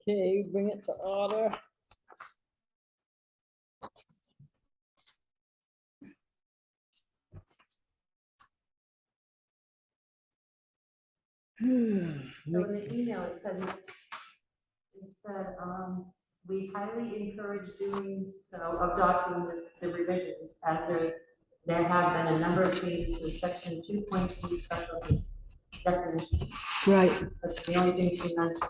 Okay, bring it to order. So in the email, it said, we highly encourage doing so of documents, the revisions, as there have been a number of changes to section 2.2 special definition. Right. That's the only thing she mentioned.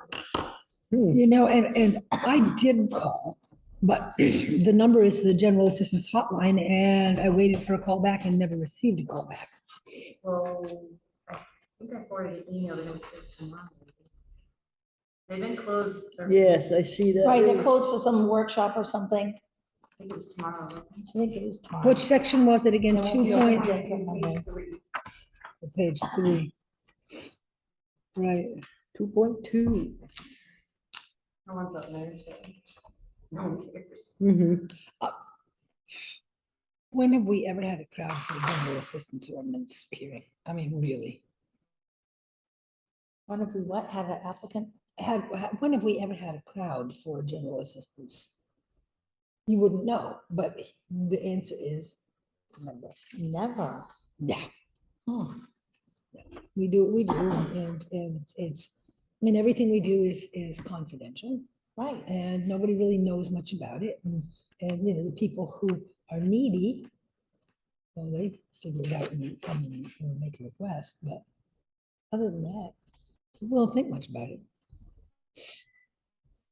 You know, and I did call, but the number is the general assistance hotline, and I waited for a call back and never received a call back. So I think I forwarded an email to them tomorrow. They've been closed. Yes, I see that. Right, they're closed for some workshop or something. I think it was tomorrow. I think it was tomorrow. Which section was it again? It won't 2 be open point, until Monday. page 3. Right. 2.2. No one's up there, so no one cares. When have we ever had a crowd for a general assistance ordinance hearing? I mean, really? When have we what, had an applicant? When have we ever had a crowd for general assistance? You wouldn't know, but the answer is never. Never. Yeah, Hmm. we do, and it's, I mean, everything we do is confidential, Right, and nobody really knows much about it, and you know, the people who are needy, well, they figure it out and come in and make a request, but other than that, people don't think much about it.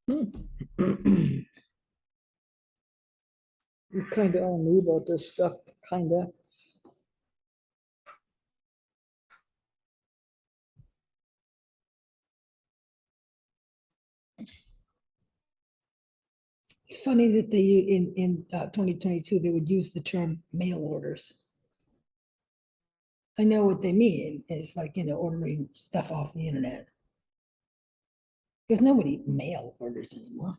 We kind of all knew about this stuff, kind of. It's funny that they, in 2022, they would use the term mail orders. I know what they mean, is like, you know, ordering stuff off the internet. Because nobody mail orders anymore.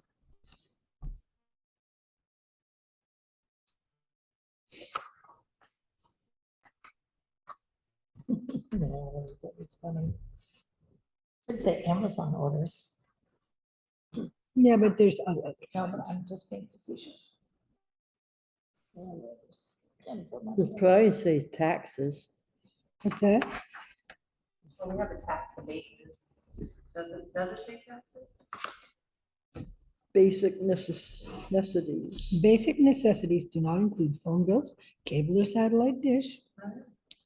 no, that was funny. I'd say Amazon orders. Yeah, but there's other No, but kinds. I'm just being facetious. Mail orders. And for The money. price say taxes. What's that? Well, we have a tax abatements. Does it say taxes? Basic necessities. Basic necessities do not include phone bills, cable or satellite dish,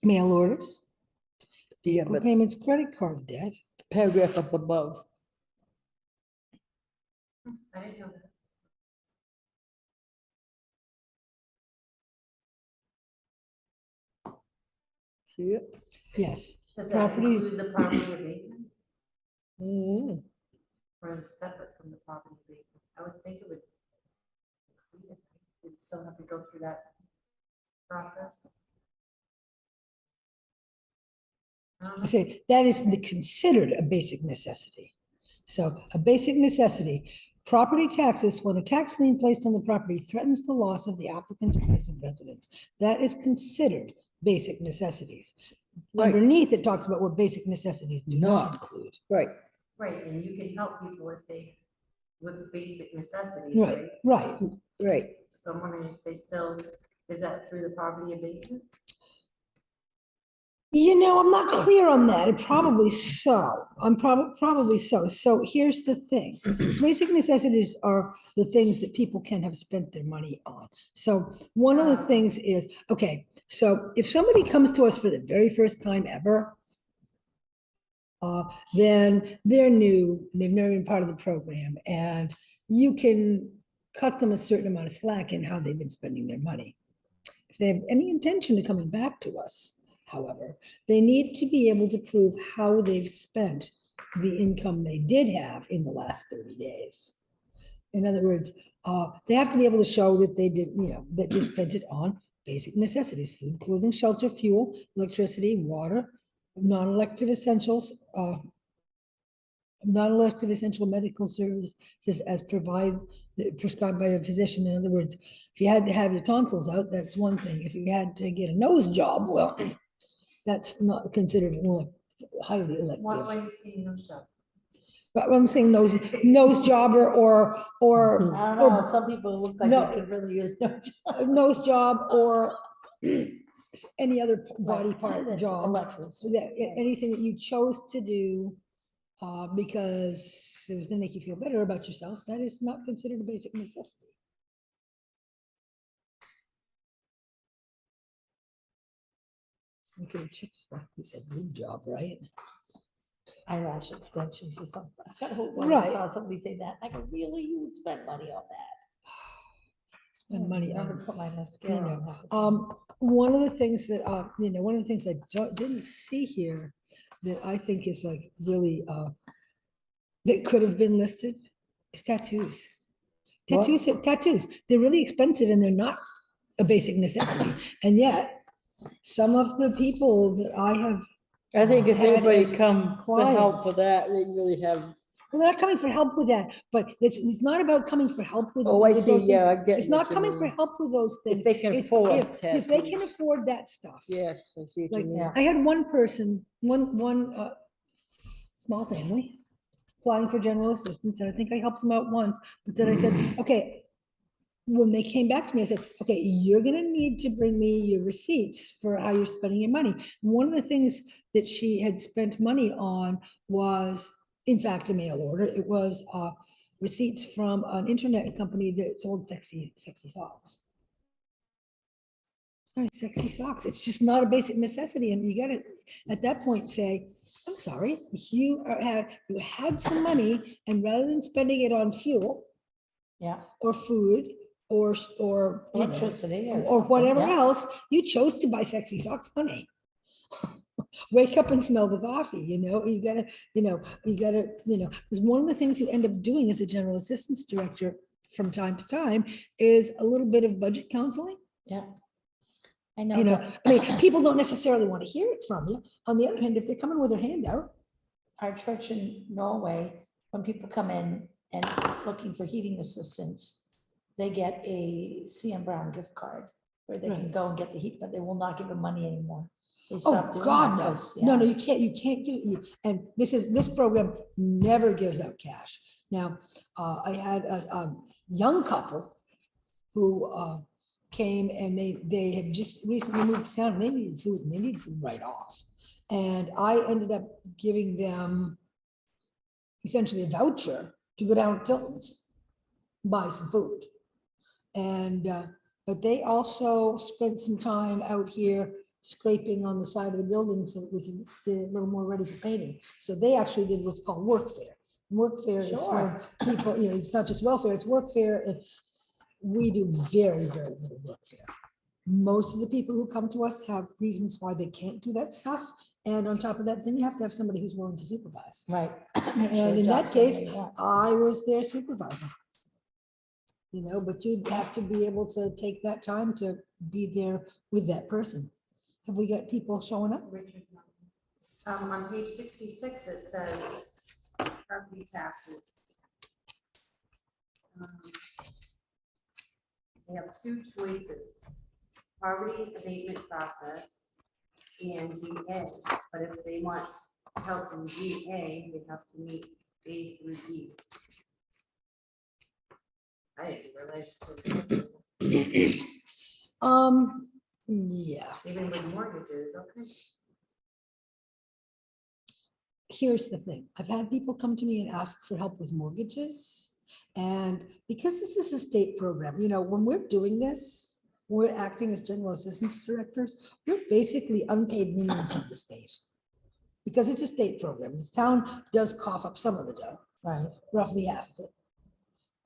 mail orders, Yeah, vehicle but payments, credit card debt. paragraph up above. I didn't know that. See it? Yes, Does that Property- include the property abatement, Mhm. or is it separate from the property abatement? I would think it would. include it. You'd still have to go through that process. I don't I know. say that is considered a basic necessity. So a basic necessity, property taxes, when a tax lien placed on the property threatens the loss of the applicant's place of residence, that is considered basic necessities. Right, Underneath, it talks about what basic necessities do not Not. include. right. Right, and you can help people with basic necessities, Right, right? right. Right. So I'm wondering if they still, is that through the property abatement? You know, I'm not clear on that. Probably so. I'm probably so. So here's the thing. Basic necessities are the things that people can have spent their money on. So one of the things is, okay, so if somebody comes to us for the very first time ever, then they're new, they've never been part of the program, and you can cut them a certain amount of slack in how they've been spending their money. If they have any intention of coming back to us, however, they need to be able to prove how they've spent the income they did have in the last 30 days. In other words, they have to be able to show that they did, you know, that they spent it on basic necessities: food, clothing, shelter, fuel, electricity, water, non-elective essentials, non-elective essential medical services as prescribed by a physician. In other words, if you had to have your tonsils out, that's one thing. If you had to get a nose job, well, that's not considered highly Why elective. are you saying no job? But I'm saying nose job or, I don't know, some people look like No. they could really use no job. nose job or any other body Right, part that's job. electives. So that, anything that you chose to do because it was gonna make you feel better about yourself, that is not considered a basic necessity. You could have just like you said, good job, right? Eyelash extensions or something. I got hope when I Right. saw somebody say that, I go, really, you would spend money on that? Spend money Remember on, to put my you mascara on. know, half the time. one of the things that, one of the things I didn't see here that I think is like really, that could have been listed is tattoos. What? Tattoos, they're really expensive and they're not a basic necessity. And yet, some of the people that I have, I think if Had anybody as comes for help clients. for that, they really have, well, they're not coming for help with that, but it's not about coming for help with. oh, I with see, those things. yeah, I get. It's not what you coming for mean. help with those things. If they can It's afford if they can tattoos. afford that stuff. Yes, I see what Like, you mean. I had one person, one small family applying for general assistance, and I think I helped them out once, but then I said, okay, when they came back to me, I said, okay, you're gonna need to bring me your receipts for how you're spending your money. And one of the things that she had spent money on was, in fact, a mail order. It was receipts from an internet company that sold sexy socks. Sorry, sexy socks. It's just not a basic necessity, and you gotta, at that point, say, I'm sorry, you had some money, and rather than spending it on fuel Yeah, or food or, you know, electricity or or something, whatever yeah. else, you chose to buy sexy socks, honey. Wake up and smell the coffee, you gotta, because one of the things you end up doing as a general assistance director from time to time is a little bit of budget counseling. Yeah. I know, You know, but I mean, people don't necessarily want to hear it from you. On the other hand, if they're coming with their hand out, our church in Norway, when people come in and looking for heating assistance, they get a CM Brown gift card where they can Right. go and get the heat, but they will not give them money anymore. They oh, stopped doing God, that no. 'cause, No, yeah. you can't and this program never gives out cash. Now, I had a young couple who came and they had just recently moved to town, and they needed food right off. And I ended up giving them essentially a voucher to go down to Tilton's, buy some food. And, but they also spent some time out here scraping on the side of the building so that we can get it a little more ready for painting. So they actually did what's called workfare. Workfare is when people, it's not just welfare, it's workfare. And we do very, very little workfare. Most of the people who come to us have reasons why they can't do that stuff. And on top of that, then you have to have somebody who's willing to supervise. Right. And in that case, I was their supervisor. But you'd have to be able to take that time to be there with that person. Have we got people showing up? Richard, on page 66, it says property taxes. They have two choices, poverty abatement process and GA. But if they want help in GA, they have to meet A through D. I didn't realize. Yeah, Even with mortgages, okay. here's the thing. I've had people come to me and ask for help with mortgages. And because this is a state program, when we're doing this, we're acting as general assistance directors, we're basically unpaid minions of the state. Because it's a state program. The town does cough up some of the dough, Right. roughly half of it.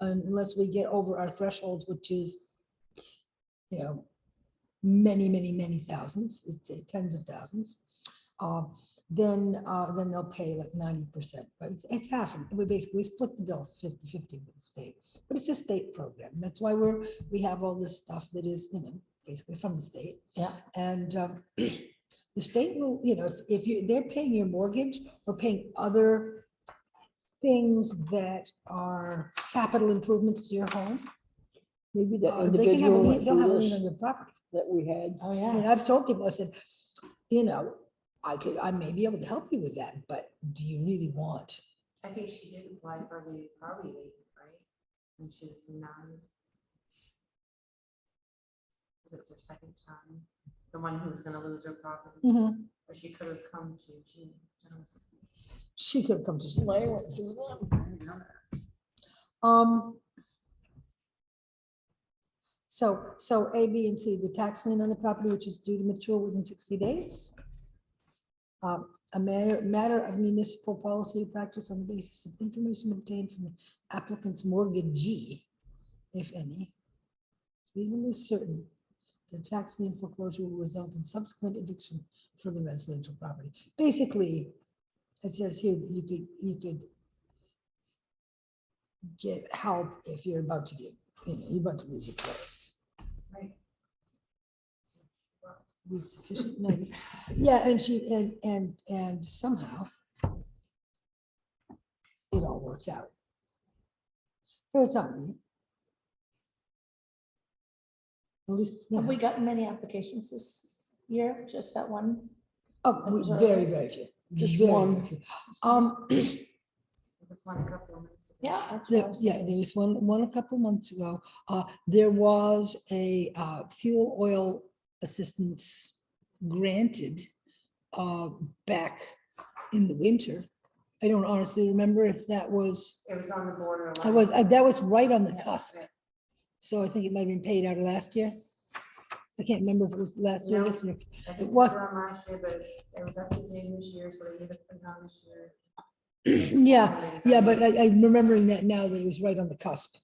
Unless we get over our threshold, which is, many, many, many thousands, it's tens of thousands. Then they'll pay like 90%, but it's half. We basically split the bill 50-50 with the state, but it's a state program. That's why we have all this stuff that is, basically from the state. Yeah. And the state will, if they're paying your mortgage or paying other things that are capital improvements to your home, Maybe that they can have a individual lien, they'll have a lien list on your property. that we had. Oh, I mean, yeah. I've told people, I said, I may be able to help you with that, but do you really want? I think she did apply for the property abatement, right? And she was denied. Because it was her second time, the one who was gonna lose her property, or she could have come to general assistance. She could come to. I went through them. I didn't know that. So A, B, and C, the tax lien on the property which is due to mature within 60 days. A matter of municipal policy or practice on the basis of information obtained from the applicant's mortgagee, if any, reasonably certain the tax lien foreclosure will result in subsequent eviction for the residential property. Basically, it says here that you could get help if you're about to get, you're about to lose your place. Right. Be sufficient notice. Yeah, and she, and somehow it all worked out. For the time. At least, Have we gotten many applications this year? Just that one? oh, that was very, early? very few. Just Very, one. very few. It was one a couple of minutes ago. Yeah. that's what I was Yeah, thinking. there was one a couple of months ago. There was a fuel oil assistance granted back in the winter. I don't honestly remember if that was, It was on the border. that was right on the Yeah. cusp. So I think it might have been paid out of last year. I can't remember if it was last year or No. this year. I think it was- was on last year, but it was up to date this year, so they gave us put it on this year. Yeah, but I'm remembering that now that it was right on the cusp.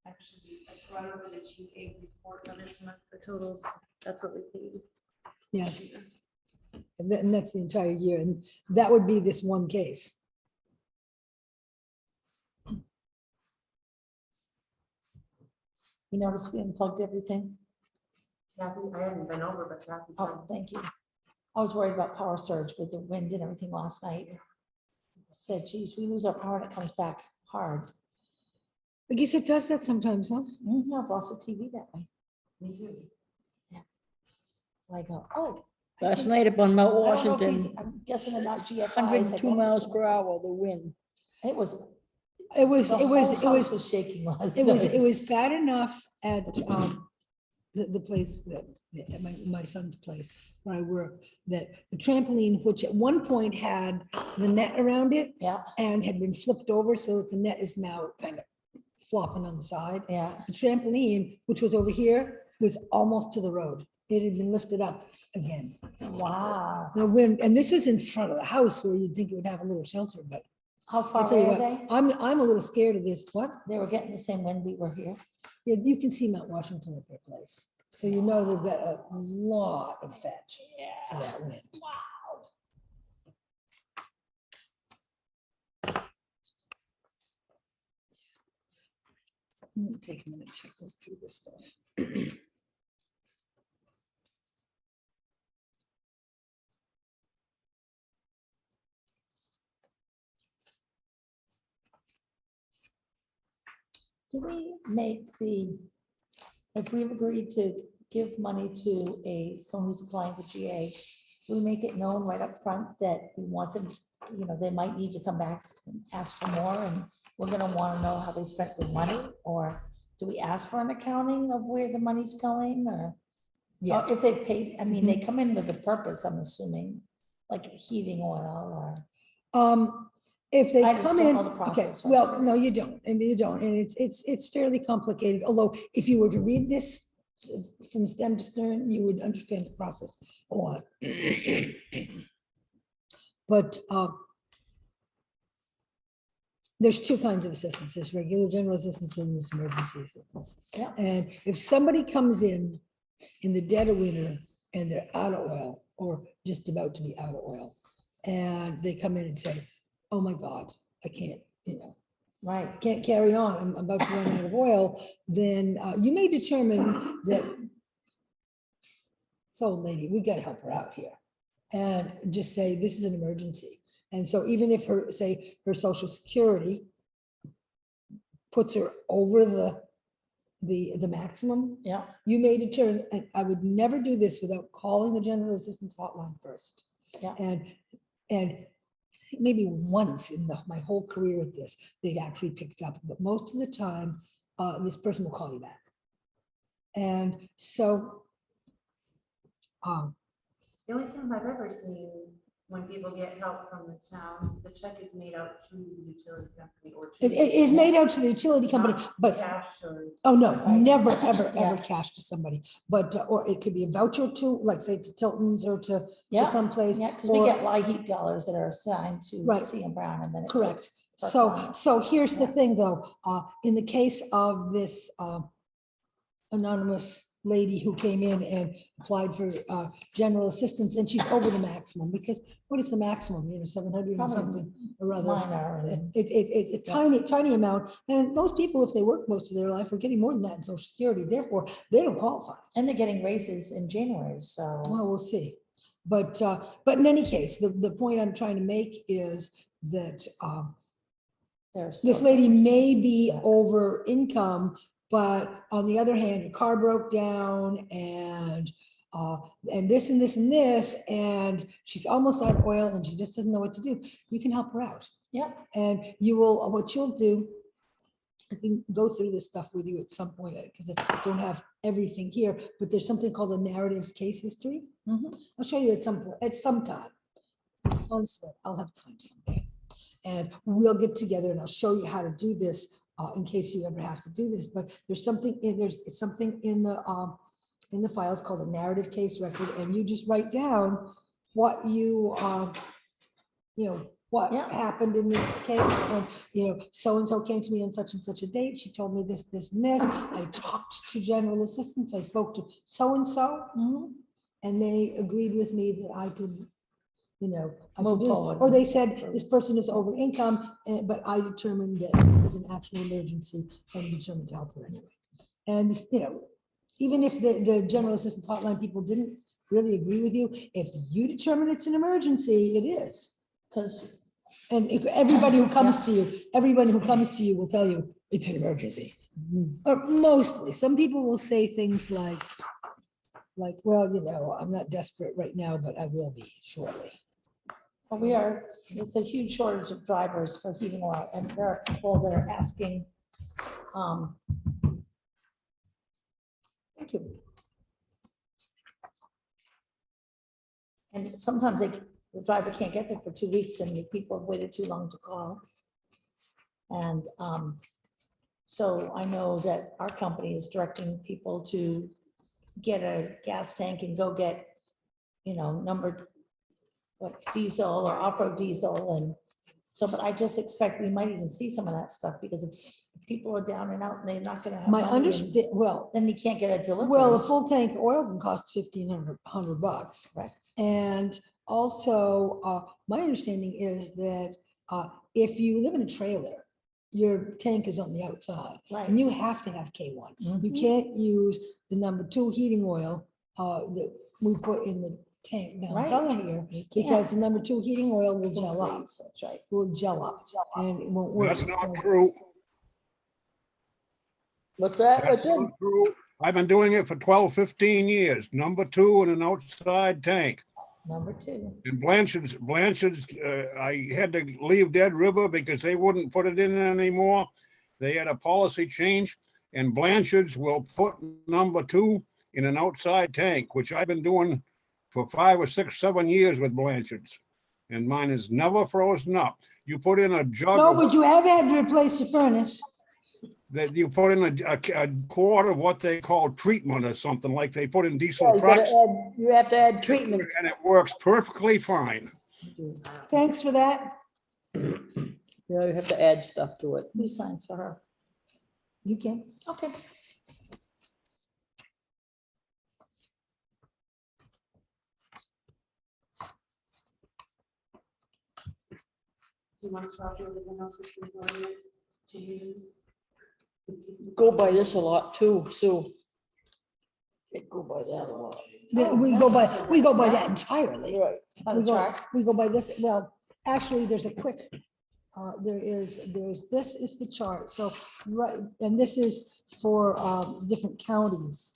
Actually, I brought over the GA report on this month, the totals, that's what we paid. Yeah. And that's the entire year. And that would be this one case. You notice we unplugged everything? Kathy, I haven't been over, but Kathy said, Oh, thank you. I was worried about power surge with the wind and everything last night. Said, geez, we lose our power and it comes back hard. I guess it does that sometimes, huh? No, I've lost the TV that way. me too. So I go, oh. I Last think- night up on Mount I don't know if these- Washington, I'm guessing they're not GFIs. I 102 thought it miles was- per hour, the wind. It was. It was, the it was, whole it house was, shaking last it was, night. it was bad enough at the place that, at my son's place where I work, that the trampoline, which at one point had the net around it Yeah, and had been flipped over so that the net is now kind of flopping on the side. yeah. The trampoline, which was over here, was almost to the road. It had been lifted up again. Wow. The wind, and this was in front of the house where you'd think it would have a little shelter, but How I'll far tell you away are what, they? I'm a little scared of this. What? They were getting the same wind we were here. Yeah, you can see Mount Washington at their place. So you know they've got a lot of fetch for that wind. So I'm gonna take a minute to go through this stuff. Do we make if we've agreed to give money to someone who's applying for GA, do we make it known right up front that we want them, they might need to come back and ask for more, and we're gonna wanna know how they spent their money? Or do we ask for an accounting of where the money's going, or Yes. if they paid, I mean, they come in with a purpose, I'm assuming, like heating oil or. If they I just come don't in, know the okay, process, so I'm well, no, you curious. don't, and you don't, and it's fairly complicated, although if you were to read this from stem to stern, you would understand the process a lot. But there's two kinds of assistance, there's regular general assistance and there's emergency assistance. Yeah. And if somebody comes in the dead of winter and they're out of oil, or just about to be out of oil, and they come in and say, oh my God, I can't, Right, can't carry on, I'm about to run out of oil, then you may determine that, so lady, we gotta help her out here. And just say, this is an emergency. And so even if say, her social security puts her over the the maximum, Yeah, you may determine, and I would never do this without calling the general assistance hotline first. Yeah. And maybe once in my whole career with this, they'd actually picked up, but most of the time, this person will call you back. And so, The only time I've ever seen when people get help from the town, the check is made out to the utility company or to. it is made out to the utility company, not but, Cash or. oh, no, Right. never, ever, Yeah. ever cash to somebody. But, or it could be a voucher to, like, say, to Tilton's or to yeah, someplace. yeah, because we or- get LIHEAP dollars that are assigned to Right. CM Brown and then. it Correct. goes per So, client. so here's the Yeah. thing, though, in the case of this anonymous lady who came in and applied for general assistance, and she's over the maximum, because what is the maximum, 700 or Probably something, or rather. minor and- It's Yeah. tiny amount, and most people, if they work most of their life, are getting more than that in social security, therefore, they don't qualify. And they're getting raises in January, so. Well, we'll see. But in any case, the point I'm trying to make is that there's this still lady some may resources be that- over income, but on the other hand, her car broke down and this and this and this, and she's almost out of oil and she just doesn't know what to do. You can help her out. Yep, And you will, what you'll do, I can go through this stuff with you at some point, because I don't have everything here, but there's something called a narrative case history. mhm. I'll show you at some point, at some time. Honestly, I'll have time someday. And we'll get together and I'll show you how to do this in case you ever have to do this. But there's something it's something in the files called a narrative case record, and you just write down what you what Yeah. happened in this case. And so-and-so came to me on such and such a date. She told me this, this, and this. I talked to general assistance. I spoke to so-and-so. Mhm. And they agreed with me that I could, I Move could do this. forward. Or they said, this person is over income, but I determined that this is an actual emergency and determined to help her anyway. And, even if the general assistance hotline people didn't really agree with you, if you determine it's an emergency, it is. Cause And everybody who comes to you will tell you it's an emergency. Or mostly, some people will say things like, well, I'm not desperate right now, but I will be shortly. it's a huge shortage of drivers for heating oil, and there are people that are asking. Thank you. And sometimes the driver can't get there for 2 weeks and the people have waited too long to call. And so I know that our company is directing people to get a gas tank and go get, numbered diesel or off-road diesel. And so, but I just expect we might even see some of that stuff, because if people are down and out and they're not gonna have My money, and understand, then you can't get a delivery. well, a full tank of oil can cost $1,500. Correct. And also, my understanding is that if you live in a trailer, your tank is on the outside, Right. and you have to have K1. You Mhm. can't use the #2 heating oil that we put in the tank down Right. cellar here, You can't. because the #2 heating oil will It'll gel up, freeze, that's right. will gel up, and it won't work. That's not So- true. What's that, That's Richard? not true. I've been doing it for 12, 15 years. #2 in an outside tank. Number 2. And Blanchard's, I had to leave Dead River because they wouldn't put it in anymore. They had a policy change, and Blanchard's will put #2 in an outside tank, which I've been doing for 5 or 6, 7 years with Blanchard's. And mine is never frozen up. You put in a jug No, of but you have had to replace your furnace. that you put in a quart of what they call treatment or something, like they put in Yeah, diesel you trucks, have to add treatment. and it works perfectly fine. Thanks for that. Yeah, you have to add stuff to it. Who signs for her? You can. Okay. You want to talk about the general assistance ordinance to use? Go by this a lot too, Sue. They go by that a lot. We go by that entirely. Right. By We the go, chart. we go by this, well, actually, there's a quick this is the chart. So, right, and this is for different counties.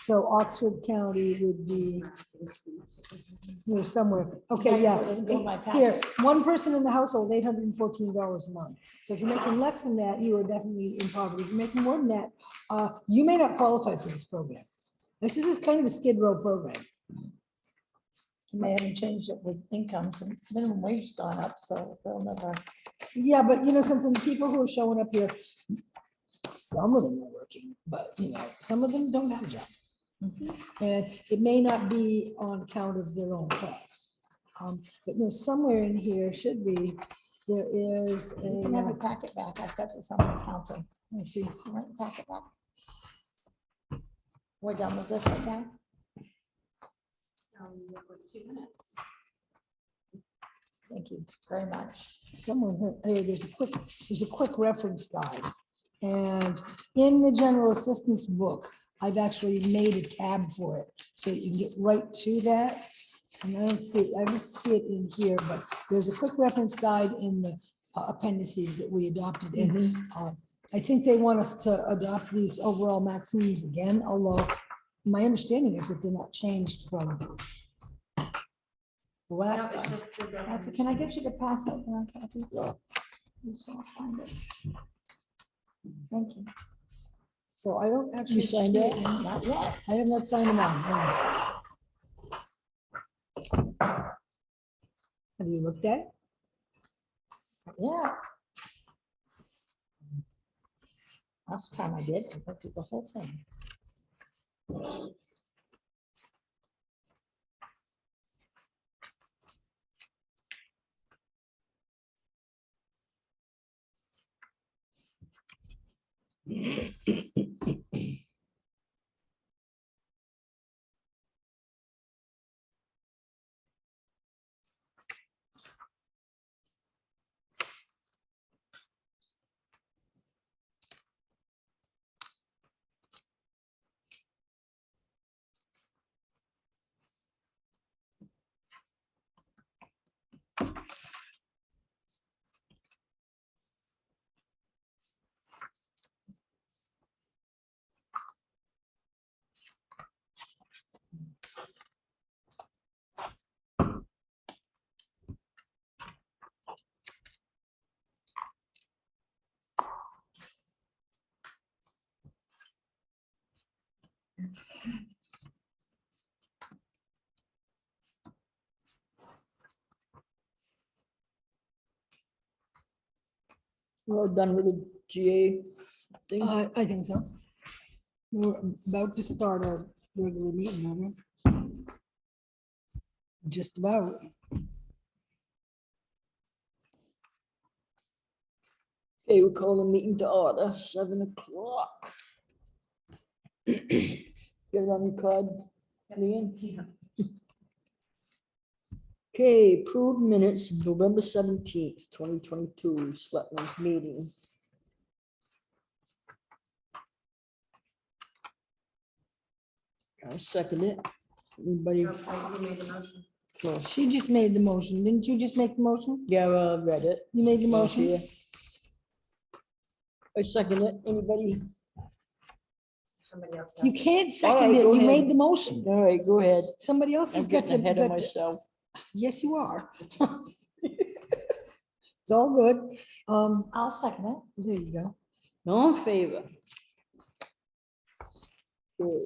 So Oxford County would be here somewhere. Okay, Right, so yeah. it doesn't go in my Here, packet. one person in the household, $814 a month. So if you're making less than that, you are definitely in poverty. If you're making more than that, you may not qualify for this program. This is just kind of a skid row program. They haven't changed it with incomes and minimum wage has gone up, so they'll never. Yeah, but you know something, people who are showing up here, some of them are working, but you know, some of them don't have a job. And it may not be on account of their own cause. But no, somewhere in here should be, there is You can have a, your packet back. I've got this on my counter. let me see. You want your packet back? We're done with this right now? For 2 minutes. Thank you very much. Someone, there's a quick reference guide. And in the general assistance book, I've actually made a tab for it, so you can get right to that. And I don't see it in here, but there's a quick reference guide in the appendices that we adopted. And I think they want us to adopt these overall maximums again, although my understanding is that they're not changed from the No, last it's time. just the Kathy, can I get you to pass it around, Kathy? Yeah. You shall sign it. Thank you. So I don't actually signed see it? it. Not yet. I have not signed them on. Have you looked at it? Yeah. Last time I did, I went through the whole thing. We're all done with the GA thing. I think so. We're about to start our regular meeting, aren't we? Just about. Okay, we call the meeting to order, 7:00. Get it on your card, Leanne? Yeah. Okay, approved minutes, November 17th, 2022, Selectmen's Meeting. I second it. Anybody? Oh, you made the motion. No. She just made the motion. Didn't you just make the motion? Yeah, read it. You made the Not motion? here. I second it. Anybody? Somebody else. You has it. can't All right, second it. go You ahead. made the motion. All right, go ahead. Somebody else I'm has got getting to. ahead of got to- myself. Yes, you are. It's all good. I'll second it. There you go. All in favor? Okay.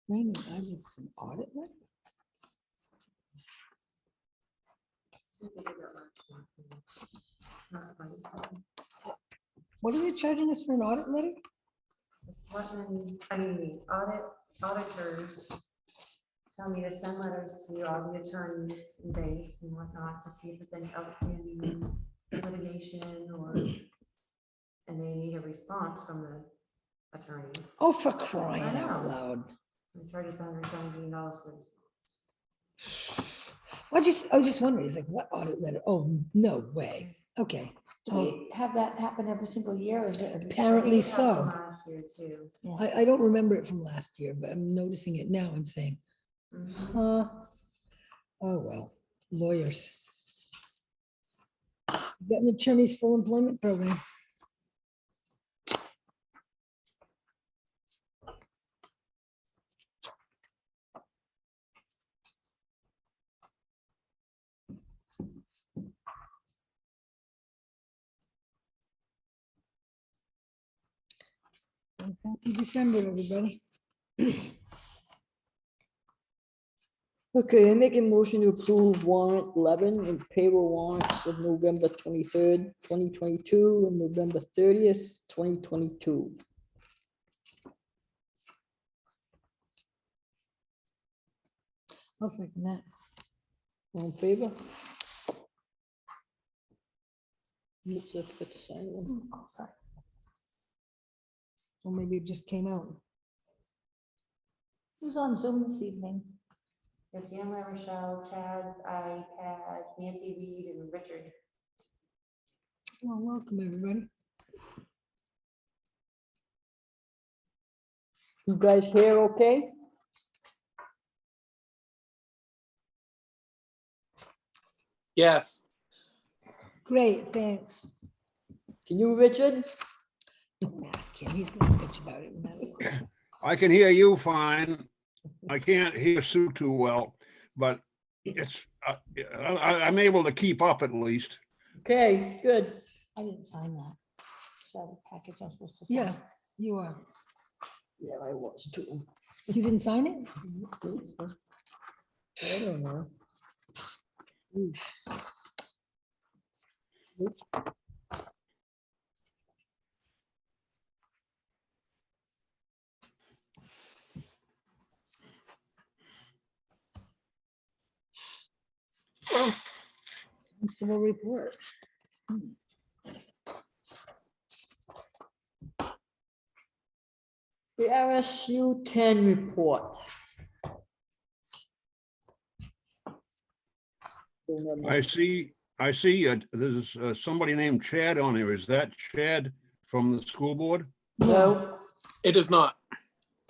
Raymond Isaacson audit letter? Not funny. What are they charging us for an audit letter? The selectmen, I mean, the auditors tell me to send letters to all the attorneys and banks and whatnot to see if there's any outstanding litigation or, and they need a response from the attorneys. Oh, for crying I out know. loud. I charge us $117 for response. I was just wondering, it's like, what audit letter? Oh, no way. Okay. Do we have that happen every single year or is it? Apparently I think it happened so. last last year too. I don't remember it from last year, but I'm noticing it now and saying, Mhm. huh? Oh, well, lawyers. Got an attorney's full employment program. Well, happy December, everybody. Okay, I make a motion to approve warrant 11 and payroll warrants of November 23rd, 2022 and November 30th, 2022. I'll second that. All in favor? Looks like I got to sign one. Oh, sorry. Or maybe it just came out. Who's on Zoom this evening? Yeah, Dan, Rochelle, Chad's iPad, Nancy Reed, and Richard. Well, welcome, everybody. You guys hear okay? Yes, Great, thanks. Can you, Richard? Don't ask him, he's gonna bitch about it no matter what. I can hear you fine. I can't hear Sue too well, but it's, I'm able to keep up at least. Okay, good. I didn't sign that. Is that a package I'm supposed to sign? Yeah, you are. Yeah, I was too. You didn't sign it? I don't know. Oof. Civil report. The RSU 10 report. I see, there's somebody named Chad on here. Is that Chad from the school board? No, it is not.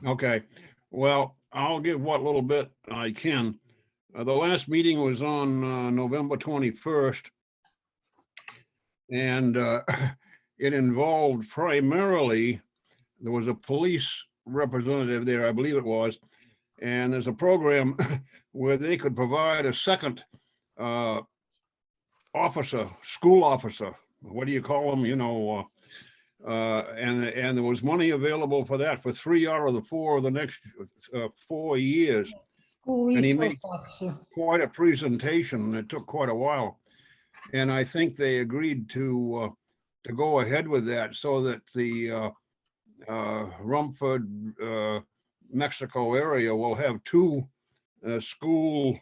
Okay, well, I'll give what little bit I can. The last meeting was on November 21st. And it involved primarily, there was a police representative there, I believe it was, and there's a program where they could provide a second officer, school officer, what do you call them, you know, and there was money available for that for 3 out of the 4 of the next 4 years. School And he made resource officer. quite a presentation. It took quite a while. And I think they agreed to go ahead with that so that the Rumford, Mexico area will have 2 school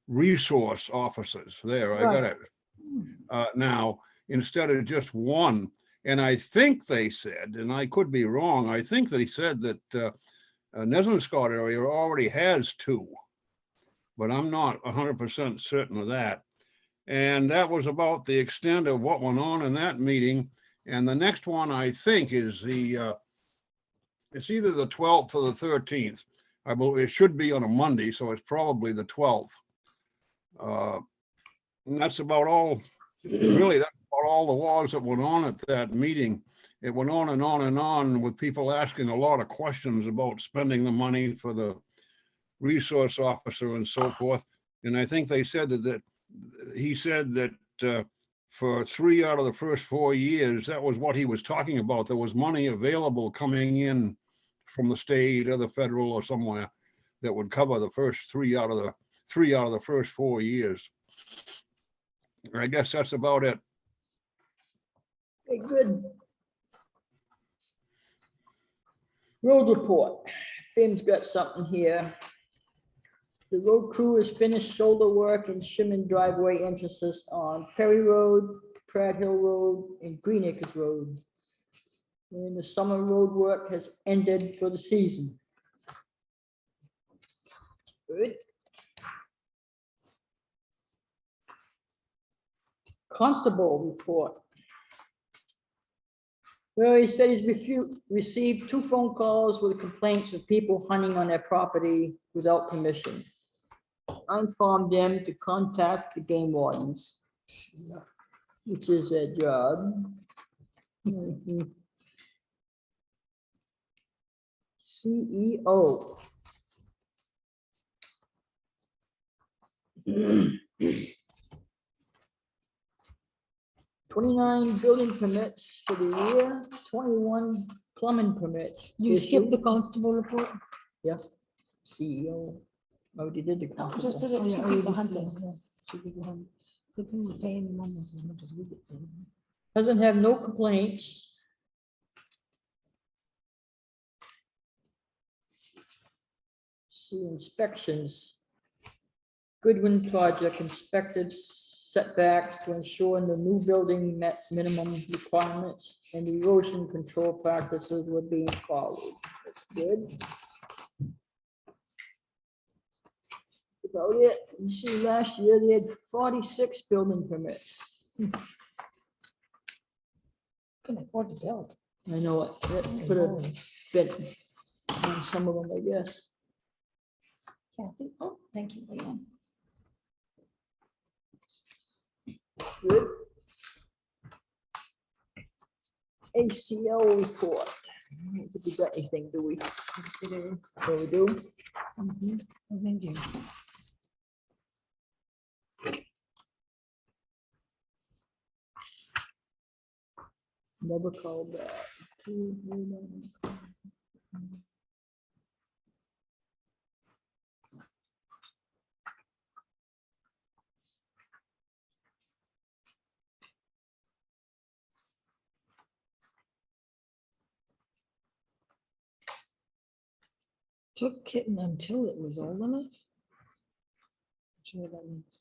resource officers there. I got Right. it now, instead of just 1. And I think they said, and I could be wrong, I think they said that Scott area already has 2, but I'm not 100% certain of that. And that was about the extent of what went on in that meeting. And the next one, I think, is it's either the 12th or the 13th. I believe it should be on a Monday, so it's probably the 12th. And that's about all, really, that's about all there was that went on at that meeting. It went on and on and on with people asking a lot of questions about spending the money for the resource officer and so forth. And I think they said that he said that for 3 out of the first 4 years, that was what he was talking about. There was money available coming in from the state or the federal or somewhere that would cover the first 3 out of the first 4 years. I guess that's about it. okay, good. Road report. Tim's got something here. The road crew has finished shoulder work and shimmin driveway entrances on Perry Road, Pratt Hill Road, and Green Acres Road. And the summer road work has ended for the season. Good. Constable report. Well, he said he's received 2 phone calls with complaints of people hunting on their property without permission. I informed them to contact the game wardens, which is their job. Mhm. CEO. 29 building permits for the year, 21 plumbing permits. You skipped the issued. constable report? CEO. Already did the No, just constable. did it, Oh, yeah, two oh, you people just did, hunting. yeah. Two people hunting. Good thing we're paying them almost as much as we get paid. Doesn't have no complaints. See inspections. Goodwin project inspected setbacks to ensure the new building met minimum requirements and erosion control practices were being followed. That's good. About it. You see, last year they had 46 building permits. Couldn't afford to build. I know it. That put a bit on some of them, I guess. Kathy, oh, thank you, Leanne. Good. ACL report. I don't think we got anything, do we? Oh, we do? Mhm. Oh, thank you. Never called back. Took kitten until it was old enough? Not sure what that means.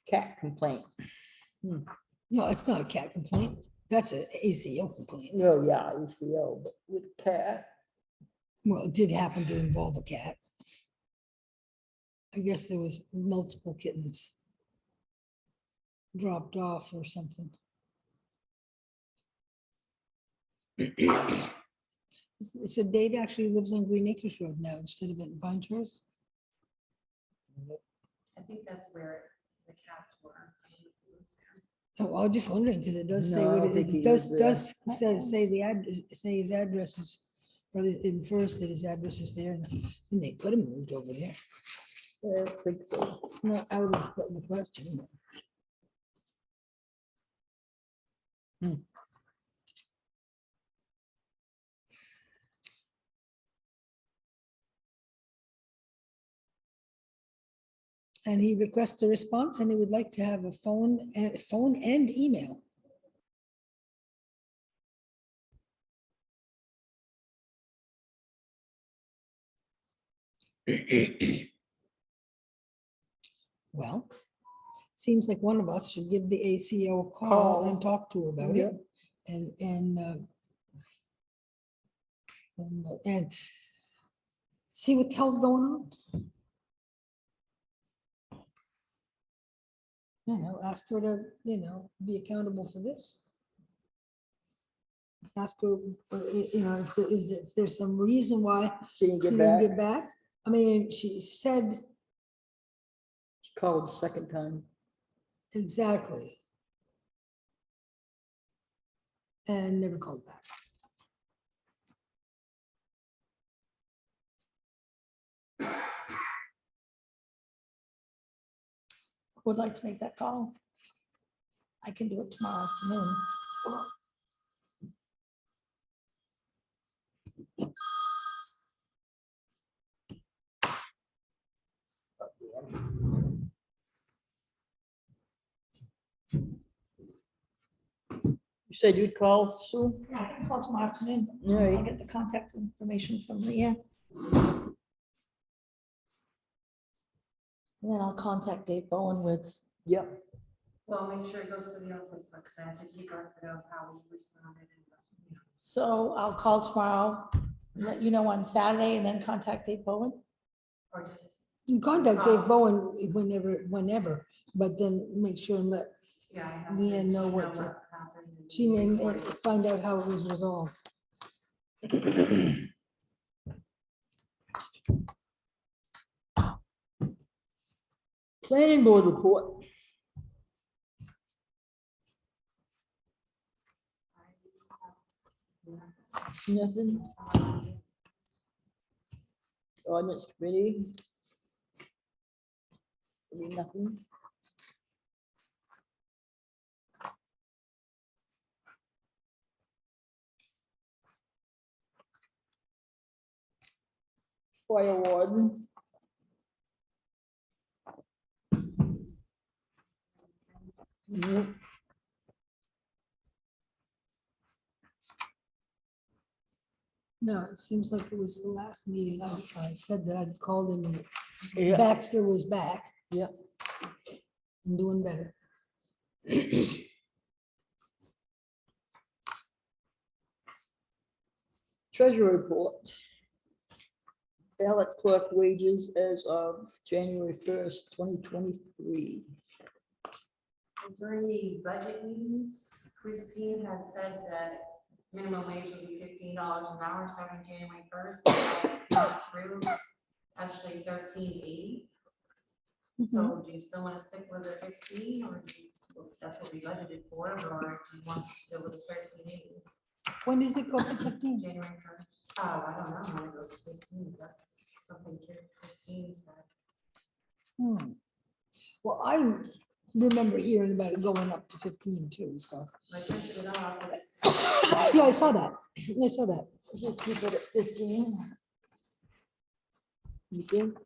Cat complaint. No, it's not a cat complaint. That's an ACO complaint. Oh, yeah, ACL, but with cat. Well, it did happen to involve a cat. I guess there was multiple kittens dropped off or something. So Dave actually lives on Green Acres Road now instead of in Pine Shores? I think that's where the cats were. Oh, I was just wondering, because it does say No, I what don't think he it does, lives there. says, say the address, say his address is, or it infers that his address is there, and they could have moved over there. I think so. It's not out of the question. but- And he requests a response, and he would like to have a phone and email. Well, seems like one of us should give the ACO a call and talk to her about it. And see what the hell's going on. Ask her to, be accountable for this. Ask her, if there's some reason why She didn't she get didn't back. get back. I mean, she said She called the second time. exactly. And never called back. Would like to make that call. I can do it tomorrow afternoon. You said you'd call Sue? Yeah, I can call tomorrow afternoon. All I'll right. get the contact information from Leanne. And then I'll contact Dave Bowen with, Yep. Well, make sure it goes to the office, because I have to keep record of how we responded. so I'll call tomorrow, let you know on Saturday, and then contact Dave Bowen. Or just, You can contact Dave Bowen whenever, but then make sure and let yeah. I have to Leanne know what happened. and she and report it. find out how it was resolved. Planning board report. Nothing. Ordinance committee. Nothing. Fire warden. Yep. No, it seems like it was the last meeting. I said that I'd called him and Yeah. Baxter was back. Yep. And doing better. Treasury report. Ballot clerk wages as of January 1st, 2023. During the budget meetings, Christine had said that minimum wage would be $15 an hour starting January 1st. That's not true. It's actually $13.80. So do you still want to stick with the 15, or do you, that's what we budgeted for, or do you want to go with the 13.80? When does it go to 15? January 1st. Oh, I don't know when it goes to 15. That's something Christine said. Well, I remember hearing about it going up to 15 too, so. I printed it off. It's- Yeah, I saw that. I saw that. We'll keep it at 15. You think?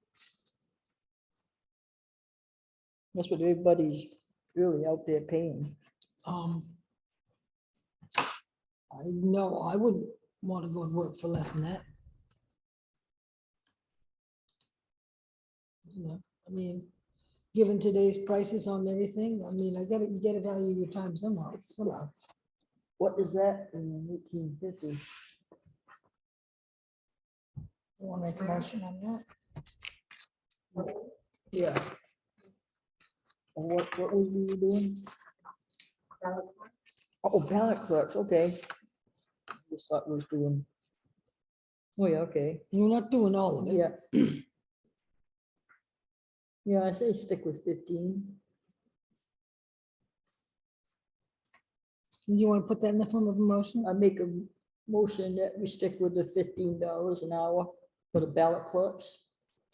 That's what everybody's really out there paying. I know, I wouldn't want to go and work for less than that. You know, I mean, given today's prices on everything, I mean, you gotta value your time somehow. What is that in 1850? You want to make a motion on that? Yeah. And what was we doing? Oh, ballot clerks, okay. Just thought we was doing. Oh, yeah, okay, You're not doing all of it. yeah. Yeah, I say stick with 15. You want to put that in the form of a motion? I make a motion that we stick with the $15 an hour for the ballot clerks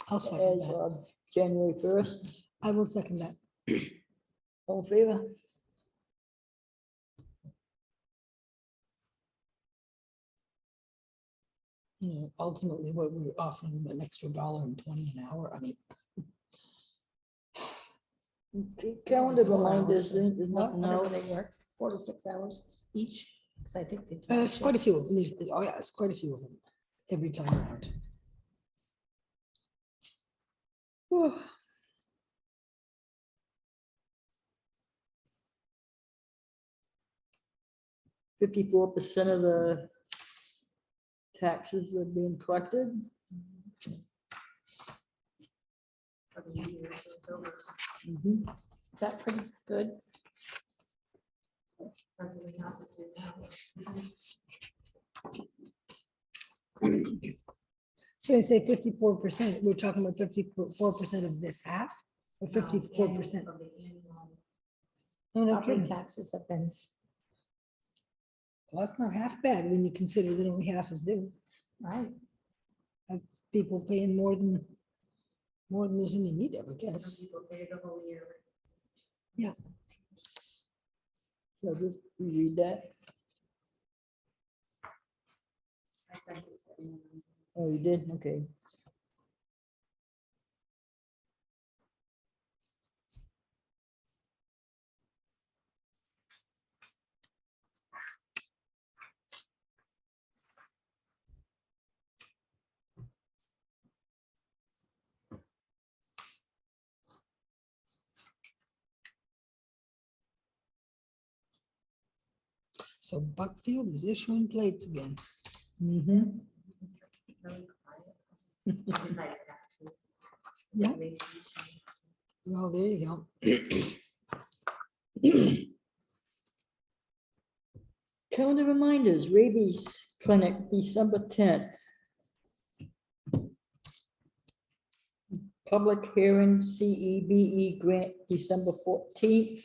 I'll second as that. of January 1st. I will second that. All in favor? You know, ultimately, what we're offering them an extra $1.20 an hour. I mean, Calendar 4 reminders, hours, there's what- nothing whatever else. they work, 4 to 6 hours each, because I think they. do it's quite a shifts. few of them. Oh, yeah, it's quite a few of them every time around. 54% of the taxes are being collected. For the year, so it's over. Mhm. Is that pretty good? That's what we have to say now. So I say 54%, we're talking about 54% of this half or No, 54%? of the annual. No, no Property kidding. taxes have been, Well, that's not half bad when you consider that only half is due. right? That's people paying more than there's any need of, I Some guess. people pay the whole year. Yeah. So just read that. I sent it to everyone. Oh, you did? Okay. So Buckfield is issuing plates again. Mhm. Really quiet. Besides taxes. Yeah. Maybe. Well, there you go. Calendar reminders, rabies clinic, December 10th. Public hearing, CEBE grant, December 14th.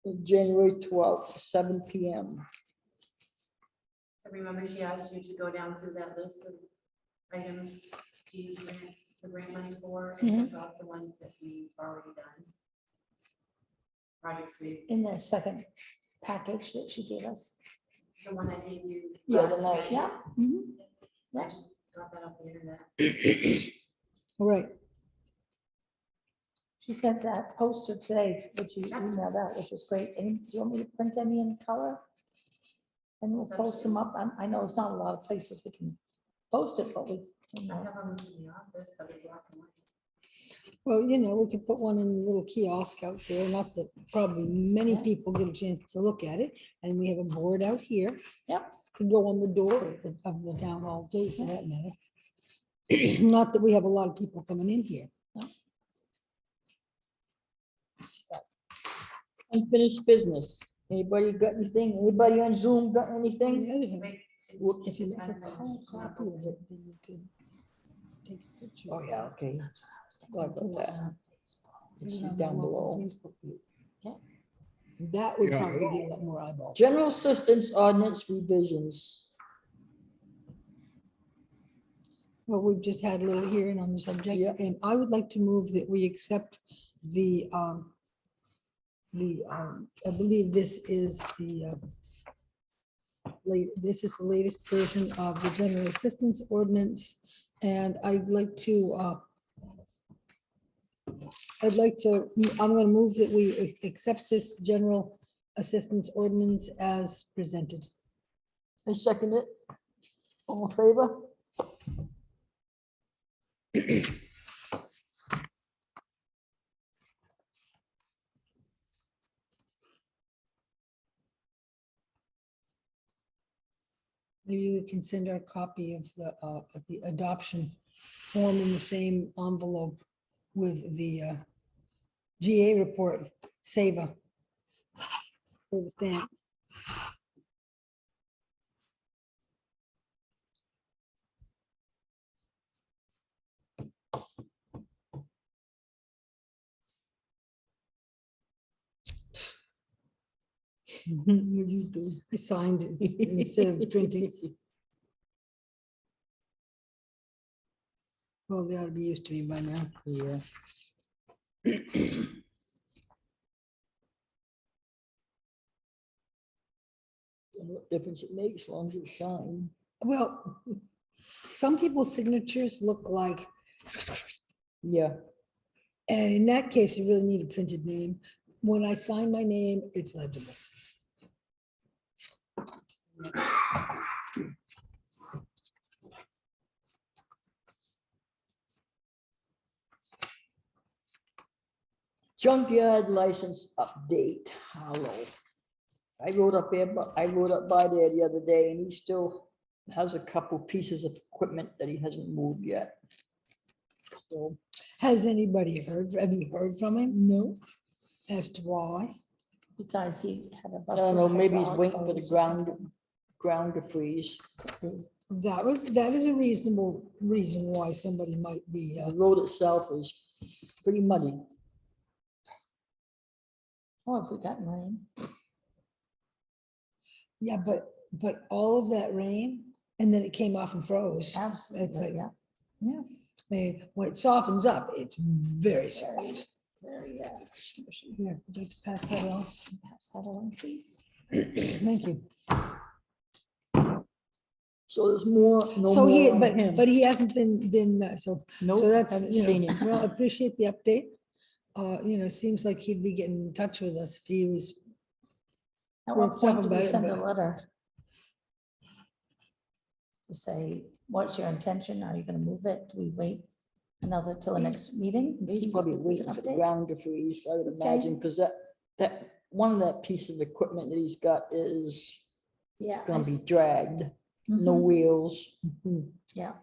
And January 12th, 7 PM. So remember, she asked you to go down through that list of items to use the grant money for, and took off the ones that we've already done. Projects we, In the second package that she gave us. the one I gave you. Yeah, the last night, night. Yeah. I just got that off the internet. All right. She sent that poster today, which you emailed out, which was great. And do you want me to print any in color? And we'll post them up. I know it's not a lot of places we can post it, but we, you I know, have them in the office, but they're black and white. Well, we could put one in the little kiosk out there, not that probably many people get a chance to look at it. And we have a board out here. Yep. Could go on the door of the town hall too, for that matter. Not that we have a lot of people coming in here. Unfinished business. Anybody got anything? Anybody on Zoom got On anything? the other hand, Wait, Whoop. if you it's make a kind of color a- copy of it, then you could take a picture. Oh, yeah, okay. that's what I was thinking. Sorry about that. On Facebook. Put It's it on the down local below. Facebook group. Yeah. That would Yeah. probably get a lot more eyeballs. General assistance ordinance revisions. Well, we've just had a little hearing on the subject, Yep. and I would like to move that we accept I believe this is this is the latest version of the general assistance ordinance, and I'm going to move that we accept this general assistance ordinance as presented. I second it. All in favor? Maybe we can send our copy of the adoption form in the same envelope with the GA report, save a stamp. What you do? I signed it instead of printing. Well, they ought to be used to me by now. Yeah. What difference it makes as long as it's signed. Well, some people's signatures look like, Yeah. and in that case, you really need a printed name. When I sign my name, it's legible. Junkyard license update, Hollow. I rode up there, but I rode up by there the other day and he still has a couple pieces of equipment that he hasn't moved yet. So, Have you heard from him no, as to why? Besides, he had a. I don't know, maybe he's hydraulic waiting for the hose or ground to freeze. That is a reasonable reason why somebody might be, The road itself is pretty muddy. Oh, if we got rain. yeah, but all of that rain, and then it came off and froze. Absolutely, like- yeah. Yeah. I mean, when it softens up, it's very soft. Very, Here, would you like to pass that on? pass that along, please. Thank you. So there's more, no So he, more on him. but he hasn't so Nope, that's, haven't seen him. well, I appreciate the update. Seems like he'd be getting in touch with us if he was, At We'll what point talk do we about it, send a but- letter? To say, what's your intention? Are you gonna move it? Do we wait another till the next meeting? and He's see probably if there's an waiting for the update? ground to freeze, I would imagine, because that, one of that piece of equipment that he's got is Yeah. I gonna s- be dragged, no Mhm. wheels. Yeah.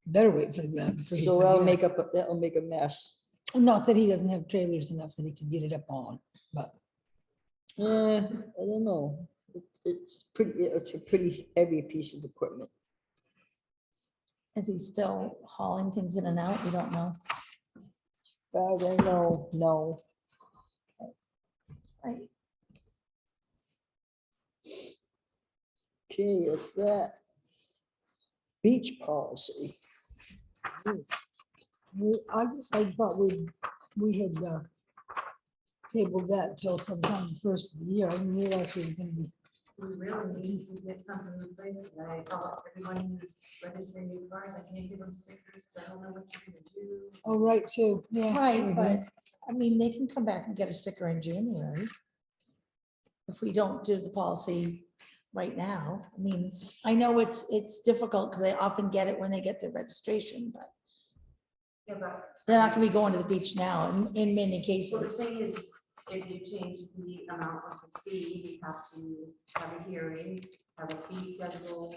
Better wait for the ground before he So said that'll make yes. up, that'll make a mess. Not that he doesn't have trailers enough that he could get it up on, but I don't know. It's a pretty heavy piece of equipment. Is he still hauling things in and out? We don't know. I don't know, no. Right. Okay, it's that. Beach policy. I guess I thought we had tabled that till sometime the first of the year. I didn't realize we were gonna be. We really need to get something in place. I thought everyone who's registering new cars, I can't give them stickers, because I don't know what you're gonna do. Oh, right, too, yeah. Right, mhm. but I mean, they can come back and get a sticker in January. If we don't do the policy right now, I mean, I know it's difficult because they often get it when they get their registration, but Yeah, but they're not gonna be going to the beach now in many so the cases. thing is, if you change the amount of the fee, you have to have a hearing, have a fee schedule.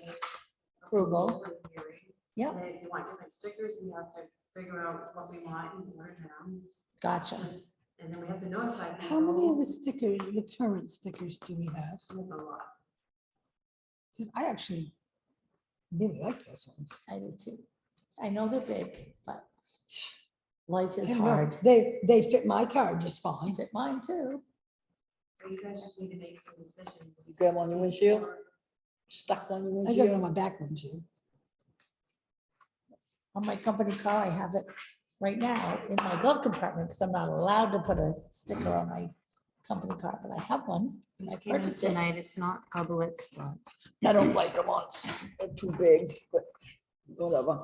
Approval. and hearing. Yep. And then if you want different stickers, we have to figure out what we want and order them. Gotcha. And then we have to notify people. How many of the stickers, the current stickers do we have? We have a lot. Because I actually really like those ones. I do too. I know they're big, but life I is don't know, hard. They fit my car just fine. Fit mine too. But you guys just need to make some decisions. You got 'em on your windshield? Stuck on your I got it on windshield. my back windshield. On my company car, I have it right now in my glove compartment because I'm not allowed to put a sticker on my company car, but I have one. I purchased it. it's not public, but. I don't like them on, they're too big, but whatever.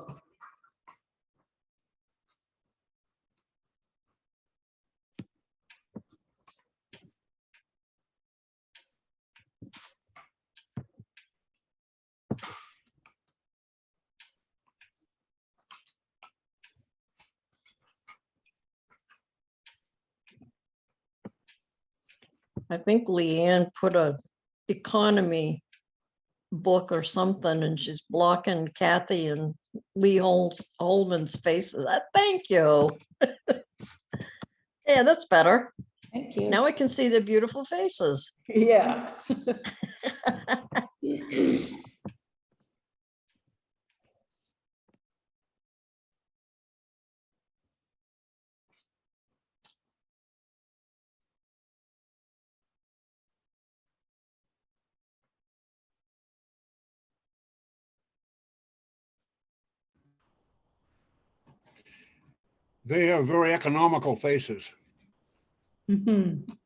I think Leanne put a economy book or something, and she's blocking Kathy and Lee Holman's faces. Thank you. Yeah, that's better. Thank you. Now I can see their beautiful faces. Yeah. They have very economical faces. Mhm.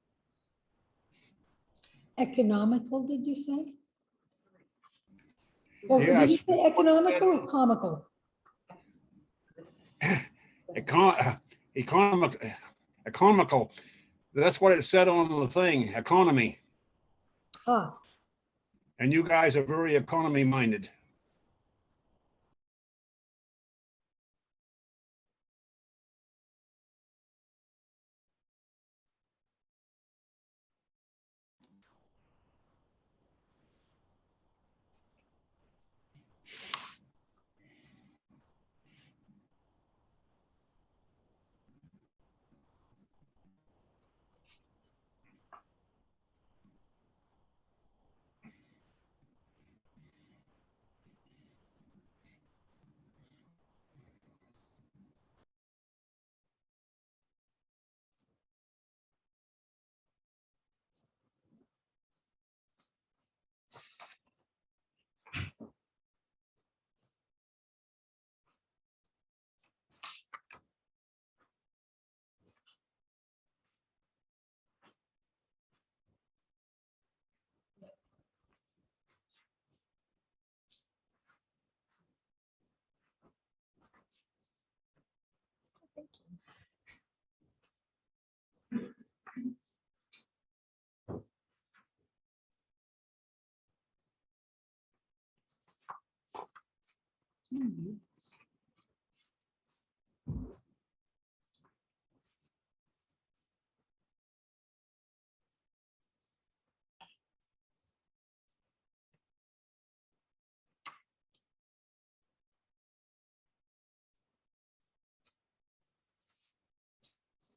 Economical, did you say? Oh, did Yes. you say economical or comical? Economical. That's what it said on the thing, economy. Ah, And you guys are very economy minded.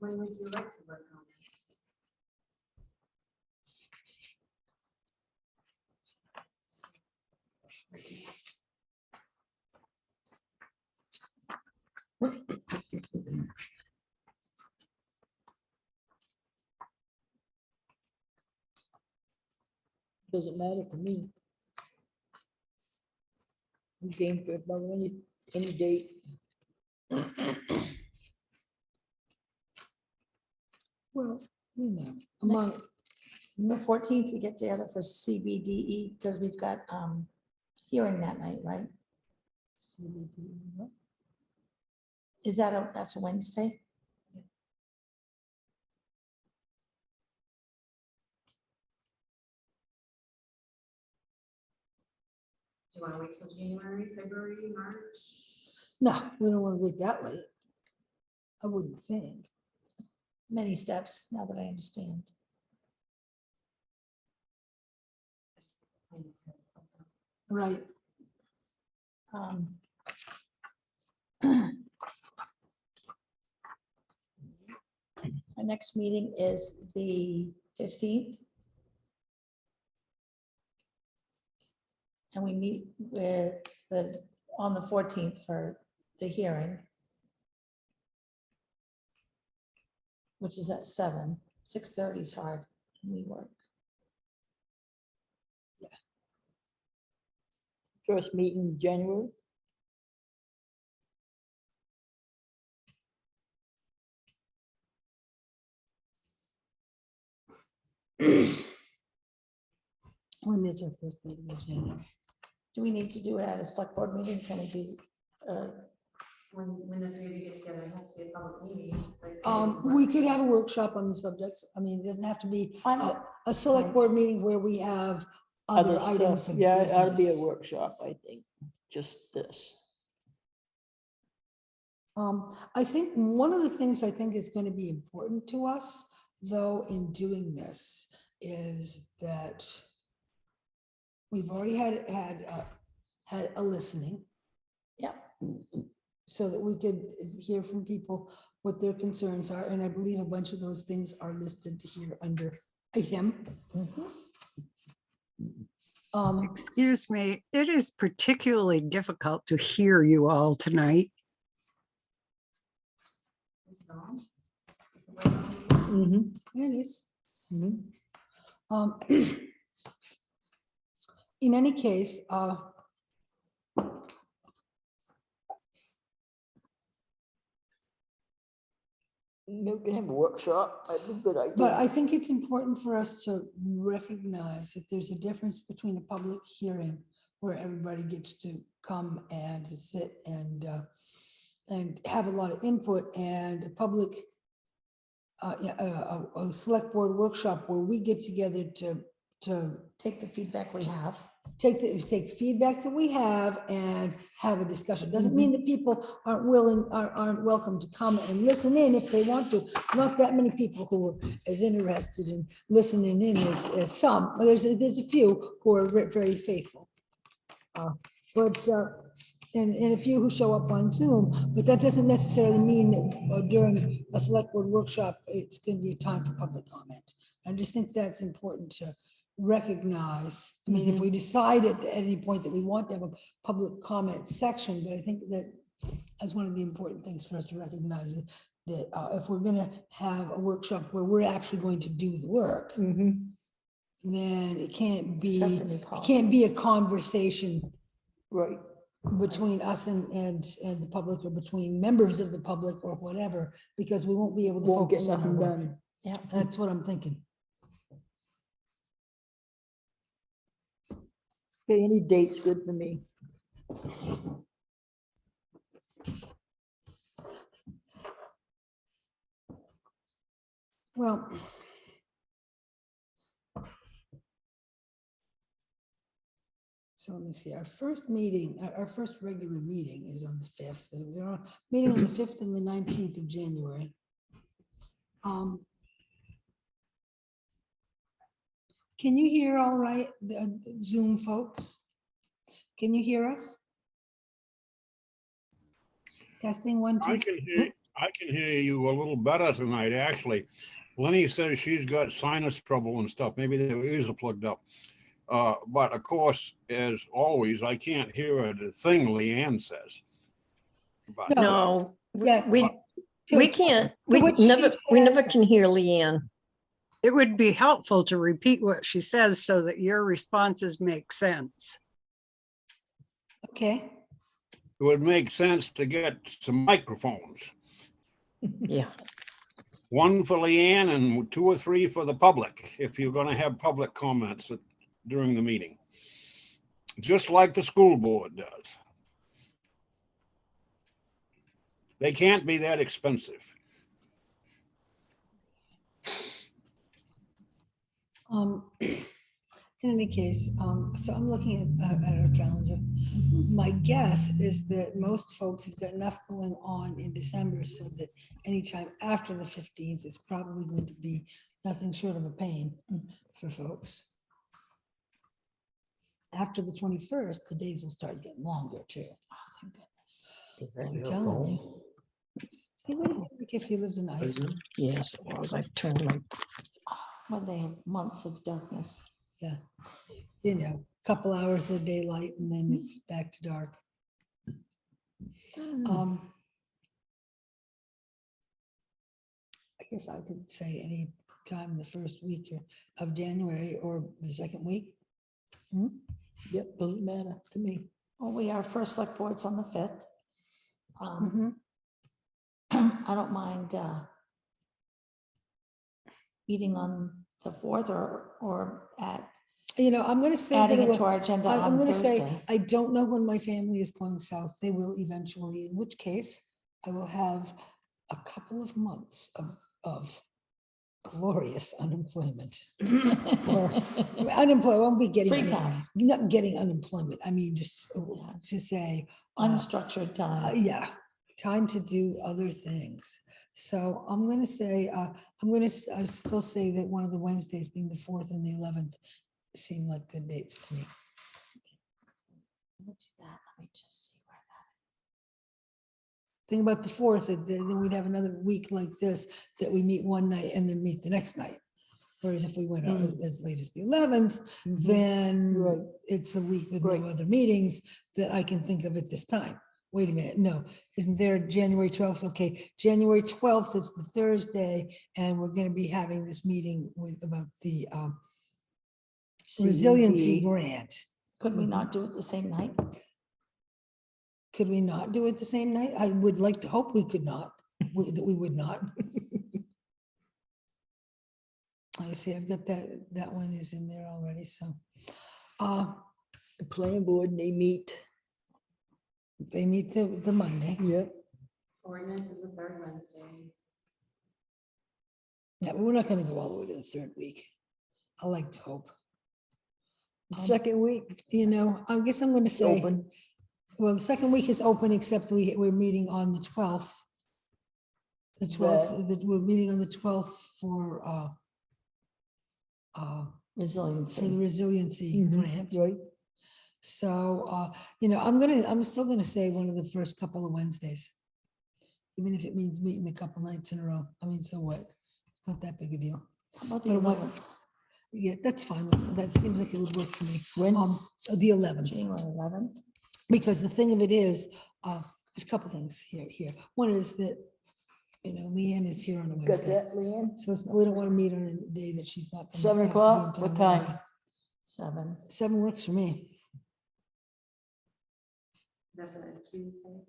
When would you like to work on this? Doesn't matter for me. I'm game for about any date. Well, you know, Next, among, on the 14th, we get together for CBDE because we've got hearing that night, right? CBDE, what? Is that that's a Wednesday? Do you want to wait till January, February, March? no, we don't want to wait that late. I wouldn't think. Many steps, now that I understand. Right. Um, Our next meeting is the 15th. And we meet with on the 14th for the hearing, which is at 7. 6:30 is hard. We work. First meeting in January. When is our first meeting in January? Do we need to do it at a select board meeting? Can we do, When the three of you get together, it has to be a public meeting. right? We could have a workshop on the subject. I mean, it doesn't have to be on- a select board meeting where we have other Other items stuff. of Yeah, it ought to be a business. workshop, I think, just this. I think one of the things I think is going to be important to us, though, in doing this is that we've already had a listening. Yeah. So that we could hear from people what their concerns are, and I believe a bunch of those things are listed here under item. Excuse me, it is particularly difficult to hear you all tonight. Is it on? Is the light on? It is. Mhm. In any case, You can have a workshop, I think good idea. but I think it's important for us to recognize that there's a difference between a public hearing where everybody gets to come and sit and have a lot of input, and a public a select board workshop where we get together to take the feedback we have. take the feedback that we have and have a discussion. Doesn't mean that people aren't welcome to come and listen in if they want to. Not that many people who are as interested in listening in as some, but there's a few who are very faithful. And a few who show up on Zoom, but that doesn't necessarily mean that during a select board workshop, it's going to be a time for public comment. I just think that's important to recognize. I mean, if we decide at any point that we want to have a public comment section, but I think that that's one of the important things for us to recognize, that if we're going to have a workshop where we're actually going to do the work, then it can't be Set the new a policies. conversation Right. between us and the public, or between members of the public or whatever, because we won't be able to Won't get focus on our nothing work. done. Yeah. That's what I'm thinking. Okay, any date's good for me. Well, so let me see, our first meeting, our first regular meeting is on the 5th. We're on meeting on the 5th and the 19th of January. Can you hear all right, the Zoom folks? Can you hear us? Testing 1, 2. I can hear, I can hear you a little better tonight, actually. Lenny says she's got sinus trouble and stuff. Maybe their ears are plugged up. But of course, as always, I can't hear the thing Leanne says. But, No, Yeah. we To- can't, to what she we never says- can hear Leanne. It would be helpful to repeat what she says so that your responses make sense. Okay, it would make sense to get some microphones. Yeah. One for Leanne and 2 or 3 for the public, if you're gonna have public comments during the meeting. Just like the school board does. They can't be that expensive. in any case, so I'm looking at our calendar. My guess is that most folks have got enough going on in December so that anytime after the 15th is probably going to be nothing short of a pain for folks. After the 21st, the days will start getting longer too. Oh, thank goodness. I'm telling you. See, what do you think if you lived in Iceland? Yes, it was. I've turned my, When they have months of darkness. Yeah, you know, couple hours of daylight and then it's back to dark. I guess I could say any time the first week of January or the second week. Yep, doesn't matter to me. Well, our first select board's on the 5th. Mhm. I don't mind meeting on the 4th or You know, I'm gonna say. that adding it will- to our agenda I'm on gonna say, Thursday. I don't know when my family is going south. They will eventually, in which case I will have a couple of months of glorious unemployment. Or unemployment, I won't be getting. Free time, Not getting unemployment. I mean, just Yeah. to say. unstructured time. Yeah, time to do other things. So I'm gonna say, I still say that one of the Wednesdays being the 4th and the 11th seem like good dates to me. We'll do that. Let me just see where Think about the 4th, and then we'd have another week like this, that we meet one night and then meet the next night. Whereas if we went out as late as the 11th, then Right. it's a week with Right. no other meetings that I can think of at this time. Wait a minute, no, isn't there January 12th? Okay, January 12th is the Thursday, and we're gonna be having this meeting about the resiliency CED. grant. Could we not do it the same night? Could we not do it the same night? I would like to hope we could not, that we would not. I see, I've got that one is in there already, so. The planning board, they meet. They meet the Monday. Yep. Ordinance is the 3rd Wednesday. Yeah, but we're not gonna go all the way to the 3rd week. I like to hope. Second week, You know, I guess I'm gonna it's say, open. well, the second week is open, except we're meeting on the 12th. The 12th, that we're meeting on the 12th for the Resiliency. resiliency grant. Right. So, you know, I'm still gonna say one of the first couple of Wednesdays. Even if it means meeting a couple nights in a row. I mean, so what? It's not that big a deal. How about the But what- 11th, Yeah, that's fine. That seems like it would work for me. When? The 11th. January 11th? Because the thing of it is, there's a couple things here. One is that, you know, Leanne is here on a Got Wednesday. that, Leanne? So we don't want to meet on a day that she's not. gonna 7 have to be in o'clock? town What time? anyway. 7. 7 works for me. That's a Tuesday.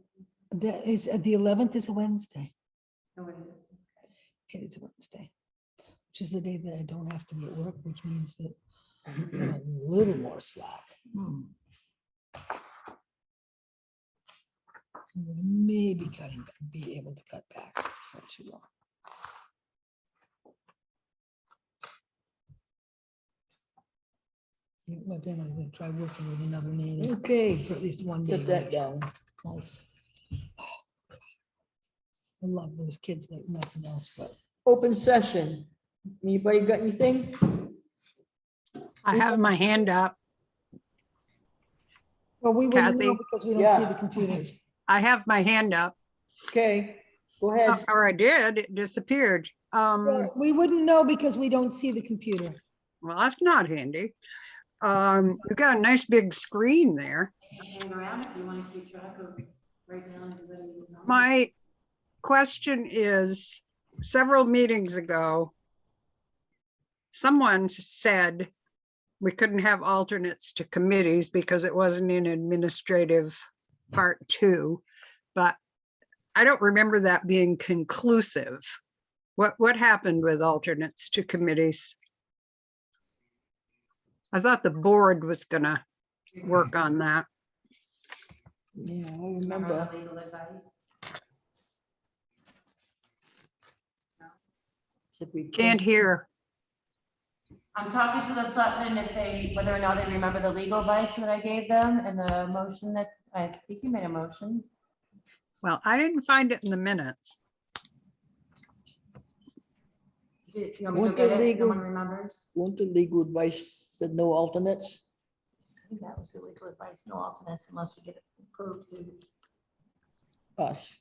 That is, the 11th is a Wednesday. No, what is it? It is a Wednesday, which is the day that I don't have to be at work, which means that I'm a little more slack. Maybe be able to cut back for too long. But then I'm gonna try working with another nanny Okay, for at least one day. get a that week. down. Nice. I love those kids like nothing else, but Open session. Anybody got anything? I have my hand up. well, we wouldn't know Kathy? because we don't see Yeah. the computers. I have my hand up. Okay, Go ahead. Or I did, it disappeared. Well, we wouldn't know because we don't see the computer. Well, that's not handy. You got a nice big screen there. Hang around if you want to keep track of, write down everybody who's on. My question is, several meetings ago, someone said we couldn't have alternates to committees because it wasn't in administrative part 2, but I don't remember that being conclusive. What happened with alternates to committees? I thought the board was gonna work on that. Yeah, I Remember remember. the legal advice? Said we Can't hear. I'm talking to the selectmen if they, whether or not they remember the legal advice that I gave them and the motion that, I think you made a motion. Well, I didn't find it in the minutes. Did you want me to Want go the get it? No legal- one remembers? Won't the legal advice said no alternates? I think that was the legal advice, no alternates unless we get it approved through, Us.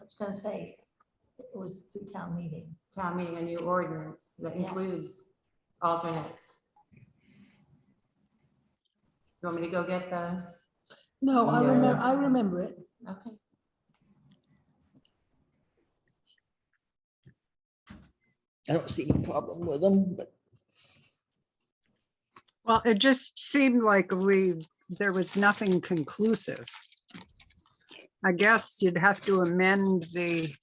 I was gonna say, it was through town meeting. Town meeting a new ordinance that Yeah. includes alternates. You want me to go get the, No, No. I remember it. okay. I don't see any problem with them, but Well, it just seemed like there was nothing conclusive. I guess you'd have to amend the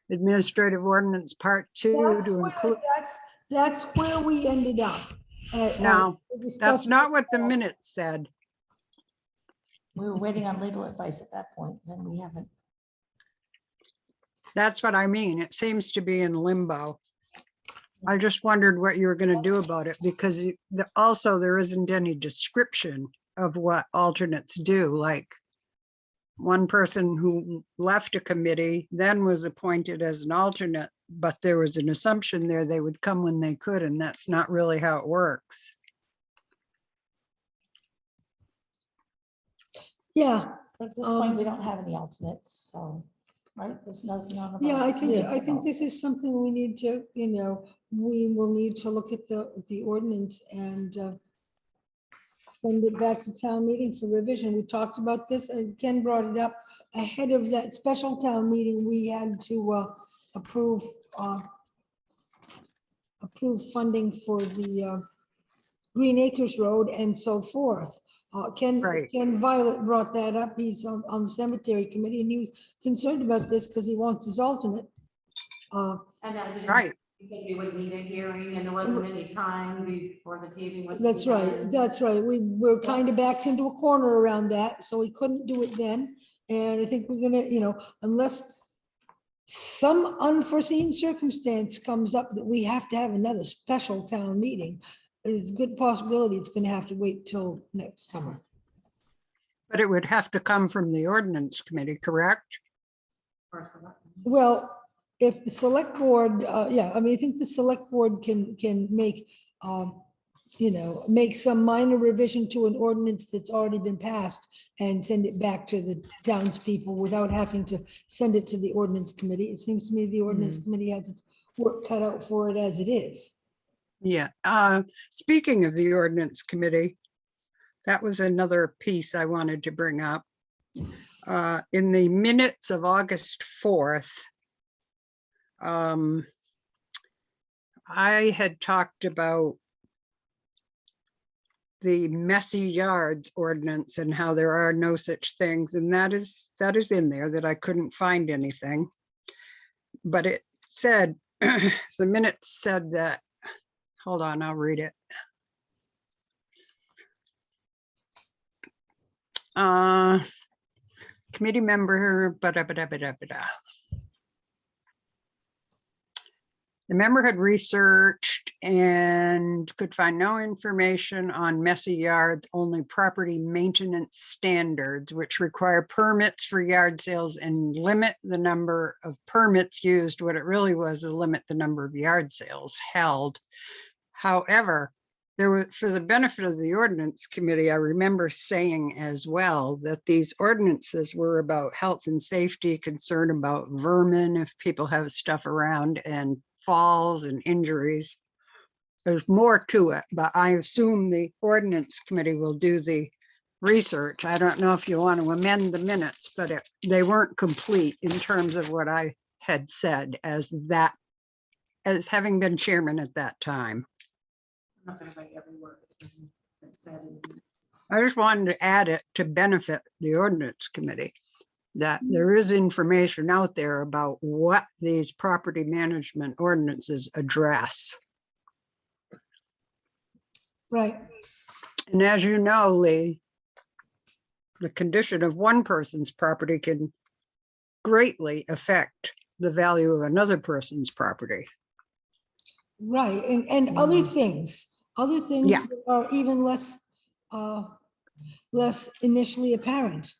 administrative ordinance part 2 That's to where- include. That's where we ended up. No, We discussed that's not it what the last- minutes said. We were waiting on legal advice at that point, then we haven't. That's what I mean. It seems to be in limbo. I just wondered what you were going to do about it because also there isn't any description of what alternates do. Like one person who left a committee then was appointed as an alternate, but there was an assumption there they would come when they could, and that's not really how it works. Yeah, But at this point, we don't have any alternates, so, right, there's nothing on. the yeah, I ballot. think, Yeah. I think this is something we need to, we will need to look at the ordinance and send it back to town meeting for revision. We talked about this and Ken brought it up ahead of that special town meeting. We had to approve funding for the Green Acres Road and so forth. Right. Ken Violet brought that up. He's on the cemetery committee and he was concerned about this because he wants his alternate. And that didn't, Right. because we would need a hearing and there wasn't any time before the paving was. to That's be right, done. that's right. We were kind of backed into a corner around that, so we couldn't do it then. And I think we're gonna, unless some unforeseen circumstance comes up that we have to have another special town meeting, there's a good possibility it's gonna have to wait till next summer. But it would have to come from the ordinance committee, correct? Or selectmen. Well, if the select board, yeah, I mean, I think the select board can make, make some minor revision to an ordinance that's already been passed and send it back to the townspeople without having to send it to the ordinance committee. It seems to me the ordinance committee has its work cut out for it as it is. Yeah. Speaking of the ordinance committee, that was another piece I wanted to bring up. In the minutes of August 4th, I had talked about the messy yards ordinance and how there are no such things, and that is in there, that I couldn't find anything. But it said, the minutes said that, hold on, I'll read it. Committee member, the member had researched and could find no information on messy yards, only property maintenance standards, which require permits for yard sales and limit the number of permits used. What it really was to limit the number of yard sales held. However, there were, for the benefit of the ordinance committee, I remember saying as well that these ordinances were about health and safety, concern about vermin, if people have stuff around, and falls and injuries. There's more to it, but I assume the ordinance committee will do the research. I don't know if you want to amend the minutes, but they weren't complete in terms of what I had said as having been chairman at that time. I'm not gonna write every word that's said in the minutes. I just wanted to add it to benefit the ordinance committee, that there is information out there about what these property management ordinances address. Right. And as you know, Lee, the condition of one person's property can greatly affect the value of another person's property. Right, and other things Yeah. that are even less, less initially apparent.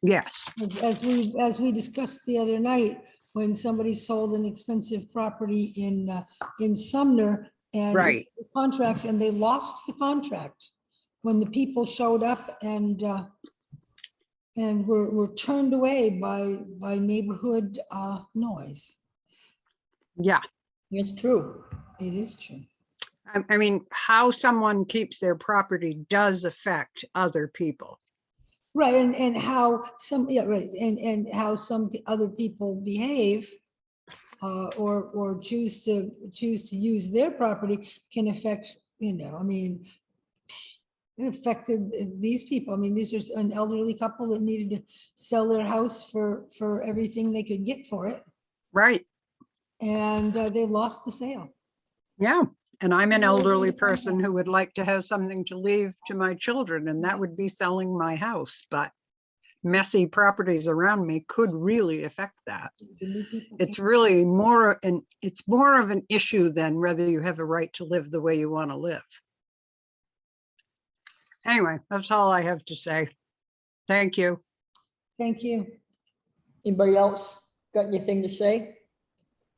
Yes, As we discussed the other night, when somebody sold an expensive property in Sumner and right. the contract, and they lost the contract when the people showed up and were turned away by neighborhood noise. Yeah. It's true. It is true. I mean, how someone keeps their property does affect other people. Right, and how some, yeah, right, and how some other people behave or choose to use their property can affect, I mean, it affected these people. I mean, these are an elderly couple that needed to sell their house for everything they could get for it, Right. and they lost the sale. Yeah. And I'm an Yeah, those are elderly the person contract. who would like to have something to leave to my children, and that would be selling my house. But messy properties around me could really affect that. The new people It's came- really more, and it's more of an issue than whether you have a right to live the way you want to live. Anyway, that's all I have to say. Thank you. Thank you. Anybody else got anything to say?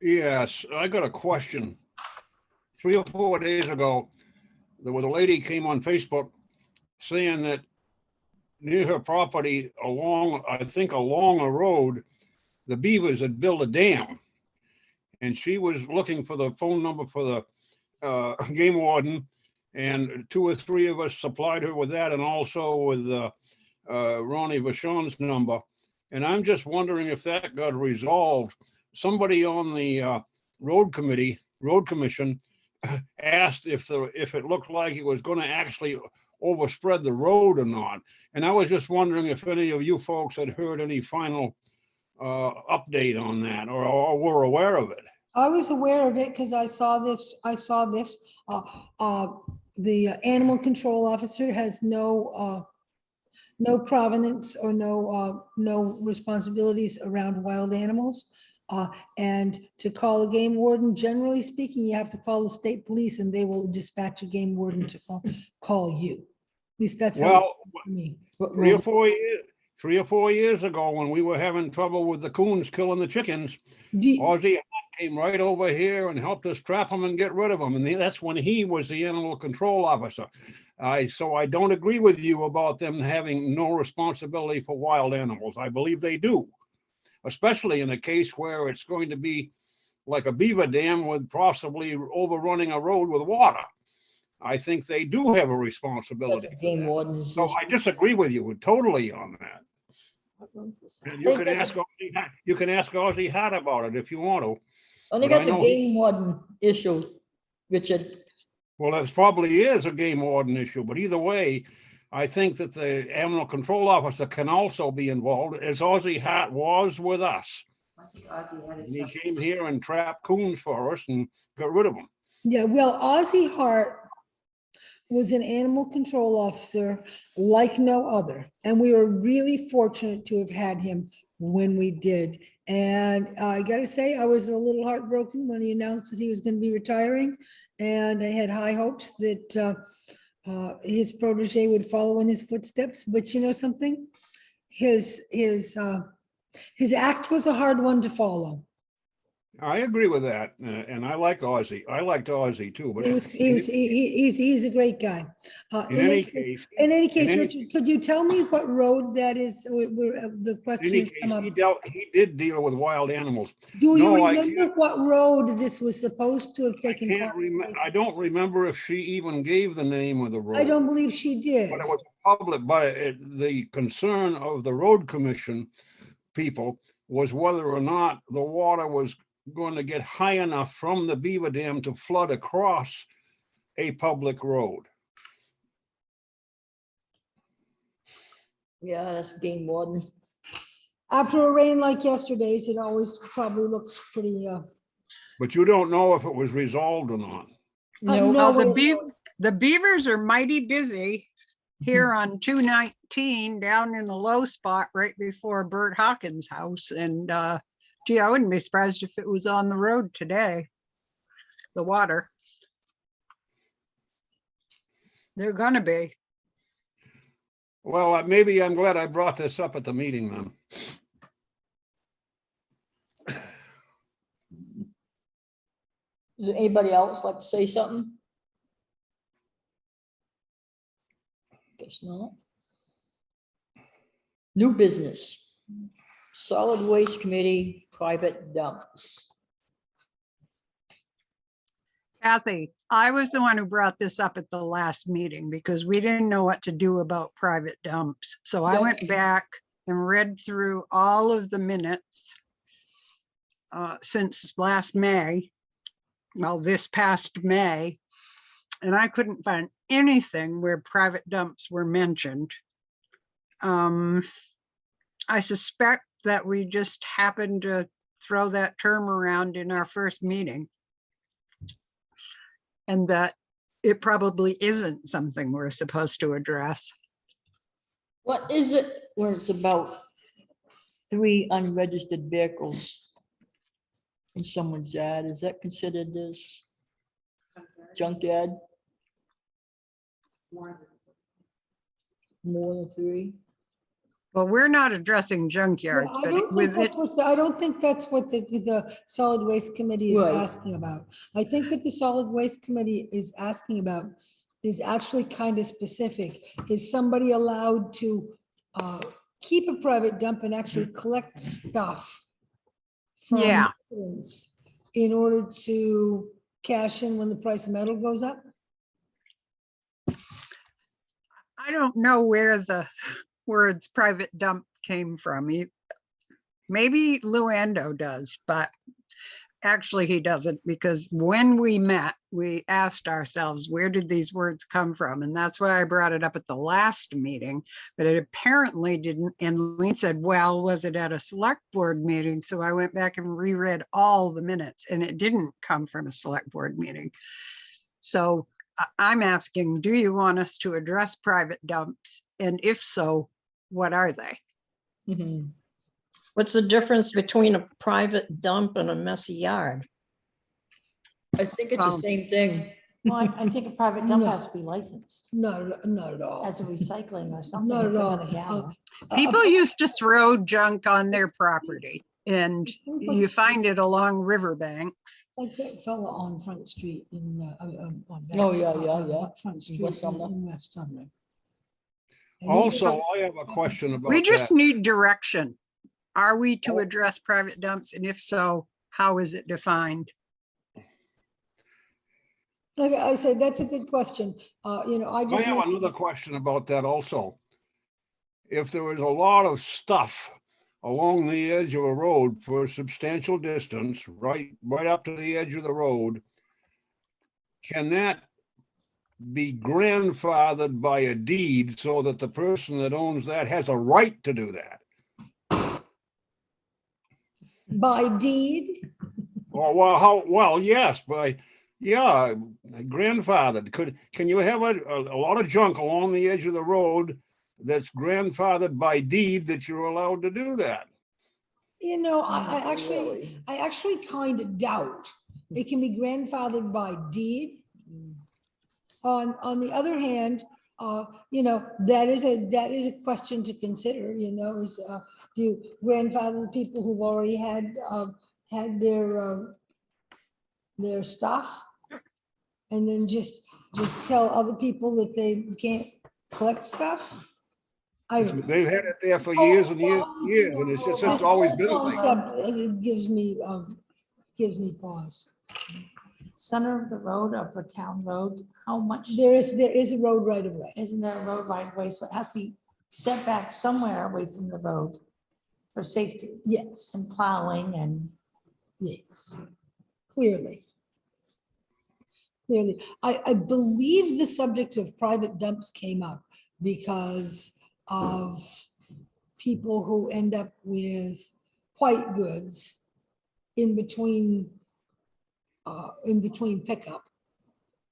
Yes, I got a question. 3 or 4 days ago, there was a lady came on Facebook saying that near her property along, I think along a road, the beavers had built a dam. And she was looking for the phone number for the game warden, and 2 or 3 of us supplied her with that, and also with Ronnie Vachon's number. And I'm just wondering if that got resolved. Somebody on the road commission asked if it looked like it was going to actually overspread the road or not. And I was just wondering if any of you folks had heard any final update on that, or were aware of it. I was aware of it because I saw this. The animal control officer has no provenance or no responsibilities around wild animals. And to call a game warden, generally speaking, you have to call the state police and they will dispatch a game warden to call you. At least that's how it's Well, for me. 3 or 4 years ago, when we were having trouble with the coons killing the chickens, Do- Ozzy came right over here and helped us trap them and get rid of them. And that's when he was the animal control officer. So I don't agree with you about them having no responsibility for wild animals. I believe they do, especially in a case where it's going to be like a beaver dam with possibly overrunning a road with water. I think they do have a That's responsibility. a game warden's So issue. I disagree with you totally on that. And you think can that's ask Ozzy Hart about it if you want to. I think but I that's a know game warden issue, Richard. Well, that probably is a game warden issue, but either way, I think that the animal control officer can also be involved, as Ozzy Hart was with us. I think Ozzy had his And he stuff. came here and trapped coons for us and got rid of them. Yeah, well, Ozzy Hart was an animal control officer like no other. And we were really fortunate to have had him when we did. And I gotta say, I was a little heartbroken when he announced that he was gonna be retiring. And I had high hopes that his protege would follow in his footsteps. But you know something? His act was a hard one to follow. I agree with that, and I like Ozzy. I liked Ozzy too, but He's a great guy. in any case, In any in case, any- Richard, could you tell me what road that is? The in question any has come case, up. he did deal with wild animals. Do you No, I remember what road this was supposed to have taken Can't remember, place? I don't remember if she even gave the name of the road. I don't believe she did. But it was public, but the concern of the road commission people was whether or not the water was going to get high enough from the beaver dam to flood across a public road. Yeah, that's game warden. After a rain like yesterday's, it always probably looks pretty, But you don't know if it was resolved or not. No, no, The beavers are mighty busy here on 219 down in the low spot right before Bert Hawkins' house. And gee, I wouldn't be surprised if it was on the road today. The water. They're gonna be. Well, maybe I'm glad I brought this up at the meeting then. does anybody else like to say something? Guess not. New business. Solid Waste Committee, private dumps. Kathy, I was the one who brought this up at the last meeting because we didn't know what to do about private dumps. So I Yep. went back and read through all of the minutes since last May, well, this past May, and I couldn't find anything where private dumps were mentioned. I suspect that we just happened to throw that term around in our first meeting. And that it probably isn't something we're supposed to address. What is it when it's about 3 unregistered vehicles in someone's yard? Is that considered as junkyard? More More than 3? Well, we're not addressing Yeah, junkyards, I but don't think with it, that's what, I don't think that's what the solid waste committee is Right. asking about. I think what the solid waste committee is asking about is actually kind of specific. Is somebody allowed to keep a private dump and actually collect stuff from Yeah. residents in order to cash in when the price of metal goes up? I don't know where the words private dump came from. Maybe Luando does, but actually he doesn't, because when we met, we asked ourselves, where did these words come from? And that's why I brought it up at the last meeting, but it apparently didn't. And Lean said, well, was it at a select board meeting? So I went back and reread all the minutes and it didn't come from a select board meeting. So I'm asking, do you want us to address private dumps? And if so, what are they? Mhm. What's the difference between a private dump and a messy yard? I think it's the Um, same thing. Well, I think a private dump No. has to be licensed Not at all. as a recycling or something. Not if at they're all. gonna gather. People used to throw junk on their property and you find it along riverbanks. Like that fella on Front Street on Oh, yeah, Front Street West Sumner. in West Sumner. And he Also, was- I have a question about We just that. need direction. Are we to Oh. address private dumps? And if so, how is it defined? Like I said, that's a good question. I I just. have want- another question about that also. If there was a lot of stuff along the edge of a road for a substantial distance, right up to the edge of the road, can that be grandfathered by a deed so that the person that owns that has a right to do that? By deed, Well, yes, yeah, grandfathered. Can you have a lot of junk along the edge of the road that's grandfathered by deed that you're allowed to do that? I Not actually, really. I actually kind of doubt it can be grandfathered by deed. On the other hand, that is a question to consider, is, do you grandfather people who've already had, had their stuff and then just tell other people that they can't collect stuff? I don't know. They've had it there for Oh, years and years, well, and years, and it's this just always whole been like. concept, it gives me pause. Center of the road of a town road, how much, There is a road right away. isn't there a road right away? So it has to be set back somewhere away from the road for safety Yes, and plowing and. yes, clearly. Clearly, I believe the subject of private dumps came up because of people who end up with white goods in between pickup.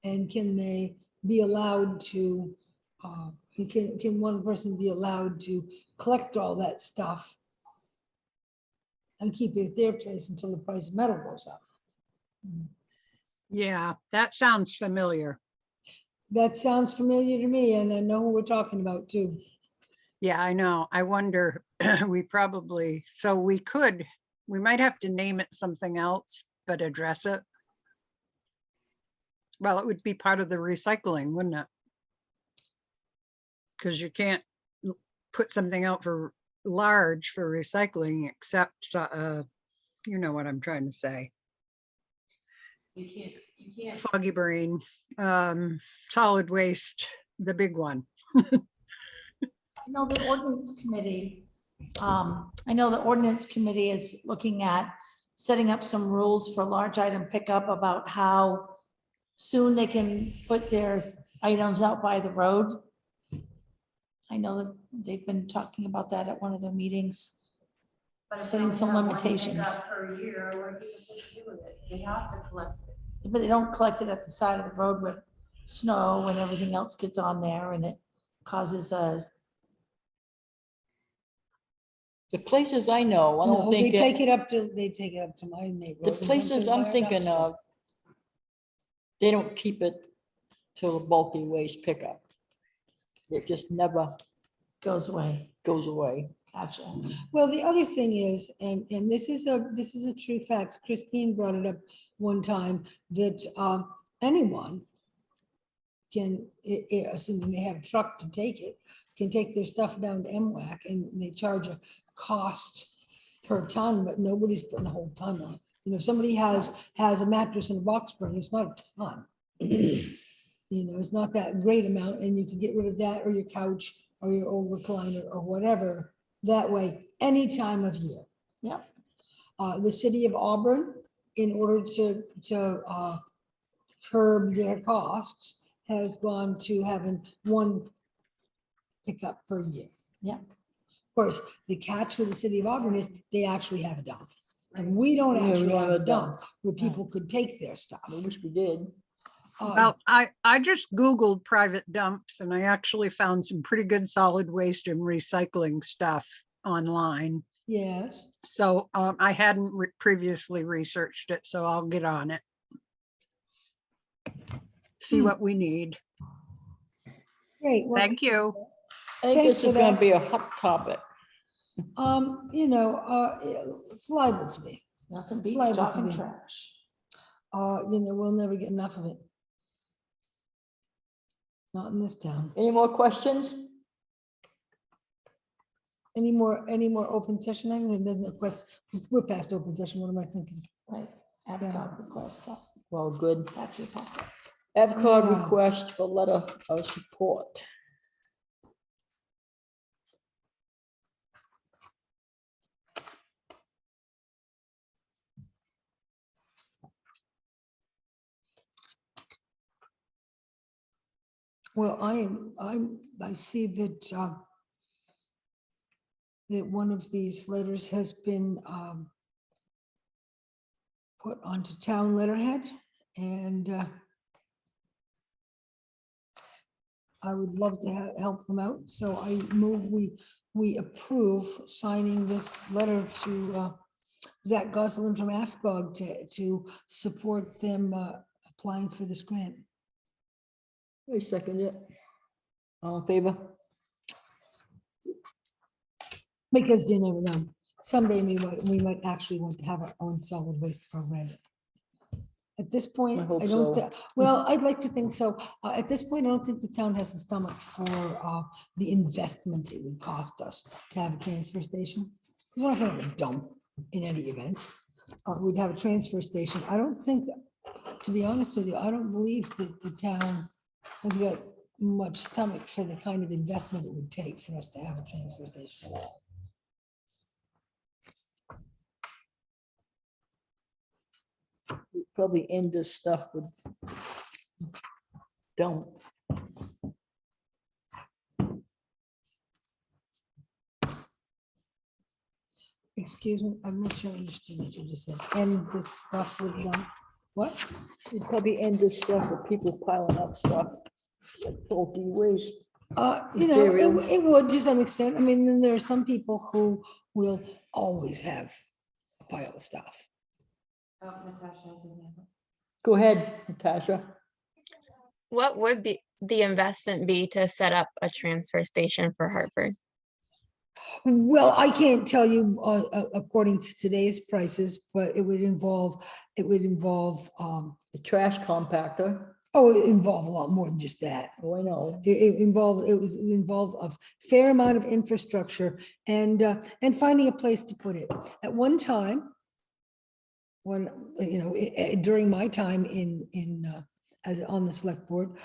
And can they be allowed to, can one person be allowed to collect all that stuff and keep it at their place until the price of metal goes up? Yeah, that sounds familiar. That sounds familiar to me, and I know who we're talking about too. Yeah, I know. I wonder, we probably, so we might have to name it something else, but address it. Well, it would be part of the recycling, wouldn't it? Because you can't put something out for large for recycling except, you know what I'm trying to say. You can't, Foggy brain, solid waste, the big one. I know the ordinance committee, I know the ordinance committee is looking at setting up some rules for large item pickup about how soon they can put their items out by the road. I know that they've been talking about that at one of their meetings. but if they Setting only some have one limitations. pickup per year, what are people supposed to do with it? They have to collect it. But they don't collect it at the side of the road with snow and everything else gets on there and it causes a, The places I know, I No, don't they think, take it up to my neighborhood. the and dump it places in I'm our thinking dumpster. of, they don't keep it till the bulky waste pickup. It just never goes away. goes away. Gotcha. Well, the other thing is, and this is a true fact, Christine brought it up one time, that anyone can, assuming they have a truck to take it, can take their stuff down to MWAC and they charge a cost per ton, but nobody's putting a whole ton on. You know, if somebody has a mattress and a box spring, it's not a ton. You know, it's not that great amount, and you can get rid of that or your couch or your old recliner or whatever that way, any time of year. Yep. The city of Auburn, in order to curb their costs, has gone to having one pickup per year. Yeah. Of course, the catch with the city of Auburn is they actually have a dump. And we don't Yeah, we actually don't have have a a dump. dump where people could take their stuff. I wish we did. Well, I just Googled private dumps and I actually found some pretty good solid waste and recycling stuff online. Yes, So I hadn't previously researched it, so I'll get on it. See what we need. great. Well, Thank you. I think Thanks this for is gonna that. be a hot topic. You know, it's liable to be. Nothing It's beats liable to talking be. trash. You know, we'll never get enough of it. Not in this town. Any more questions? Any more open session? I mean, there's no question. We're past open session. What am I thinking? Right, AdCom request stuff, Well, good. back to your packet. AvCog Yeah. request for letter of support. Well, I see that that one of these letters has been put onto town letterhead, and I would love to help them out. So I move we approve signing this letter to Zach Gosselin from AFCOG to support them applying for this grant. I second it. All in favor? Because you never know. someday we might actually want to have our own solid waste program. At this point, I hope I don't, so. well, I'd like to think so. At this point, I don't think the town has the stomach for the investment it would cost us to have a transfer station. We're not gonna have a dump in any event. We'd have a transfer station. I don't think, to be honest with you, I don't believe that the town has got much stomach for the kind of investment it would take for us to have a transfer station. We'd probably end this stuff with dump. Excuse me, I'm not sure I understood what you just said. And this stuff with them, what? You'd probably end this stuff with people piling up stuff, like bulky waste. You know, Material. it would to some extent. I mean, then there are some people who will always have a pile of stuff. Oh, Natasha has her hand up. Go ahead, Natasha. What would be the investment be to set up a transfer station for Hartford? Well, I can't tell you according to today's prices, but it would involve, The trash compactor. oh, it involved a lot more than just that. Oh, I know. It involved a fair amount of infrastructure and finding a place to put it. At one time, when, you know, during my time as on the select board,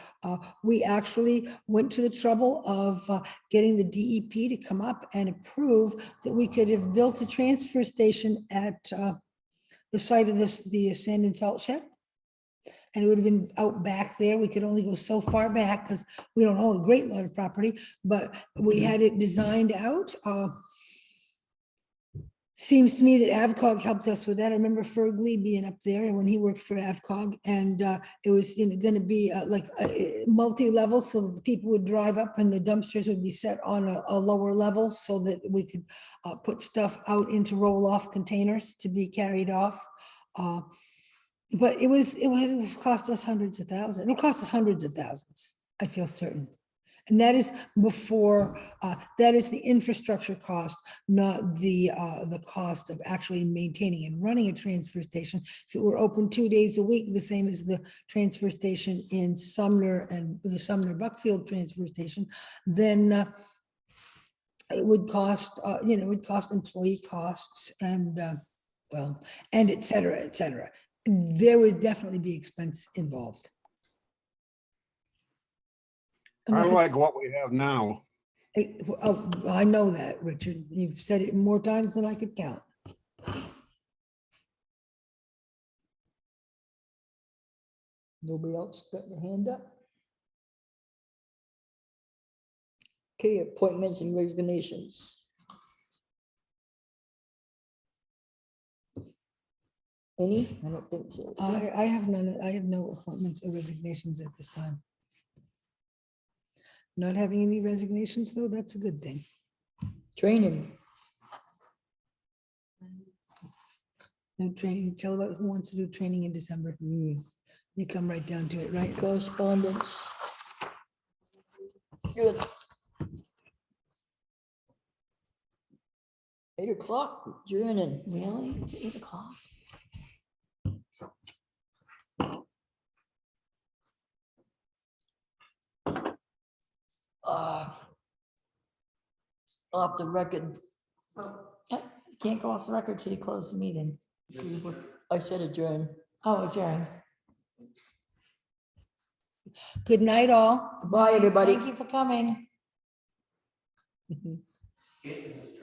we actually went to the trouble of getting the DEP to come up and approve that we could have built a transfer station at the site of the sand and salt shed. And it would have been out back there. We could only go so far back because we don't own a great lot of property, but we had it designed out. Seems to me that AvCog helped us with that. I remember Ferg Lee being up there and when he worked for AvCog, and it was going to be like multi-level so that the people would drive up and the dumpsters would be set on a lower level so that we could put stuff out into roll-off containers to be carried off. But it would cost us hundreds of thousands. It'll cost us hundreds of thousands, I feel certain. And that is before, that is the infrastructure cost, not the cost of actually maintaining and running a transfer station. If it were open 2 days a week, the same as the transfer station in Sumner and the Sumner Buckfield transfer station, then it would cost, you know, it would cost employee costs and, well, and et cetera, et cetera. There would definitely be expense involved. I like what we have now. Oh, I know that, Richard. You've said it more times than I could count. Nobody else got their hand up? Okay, appointments and resignations. Any? I don't think so. I have none, I have no appointments or resignations at this time. Not having any resignations, though, that's a good thing. Training. No training, tell about who wants to do training in December. You come right down to it, right? Correspondence. Good. 8 o'clock, adjourning. Really? It's 8 o'clock. Off the record, You can't go off the record till you close the meeting. I said adjourn. Oh, adjourn. Good night, all. Bye, everybody. Thank you for coming. Mhm.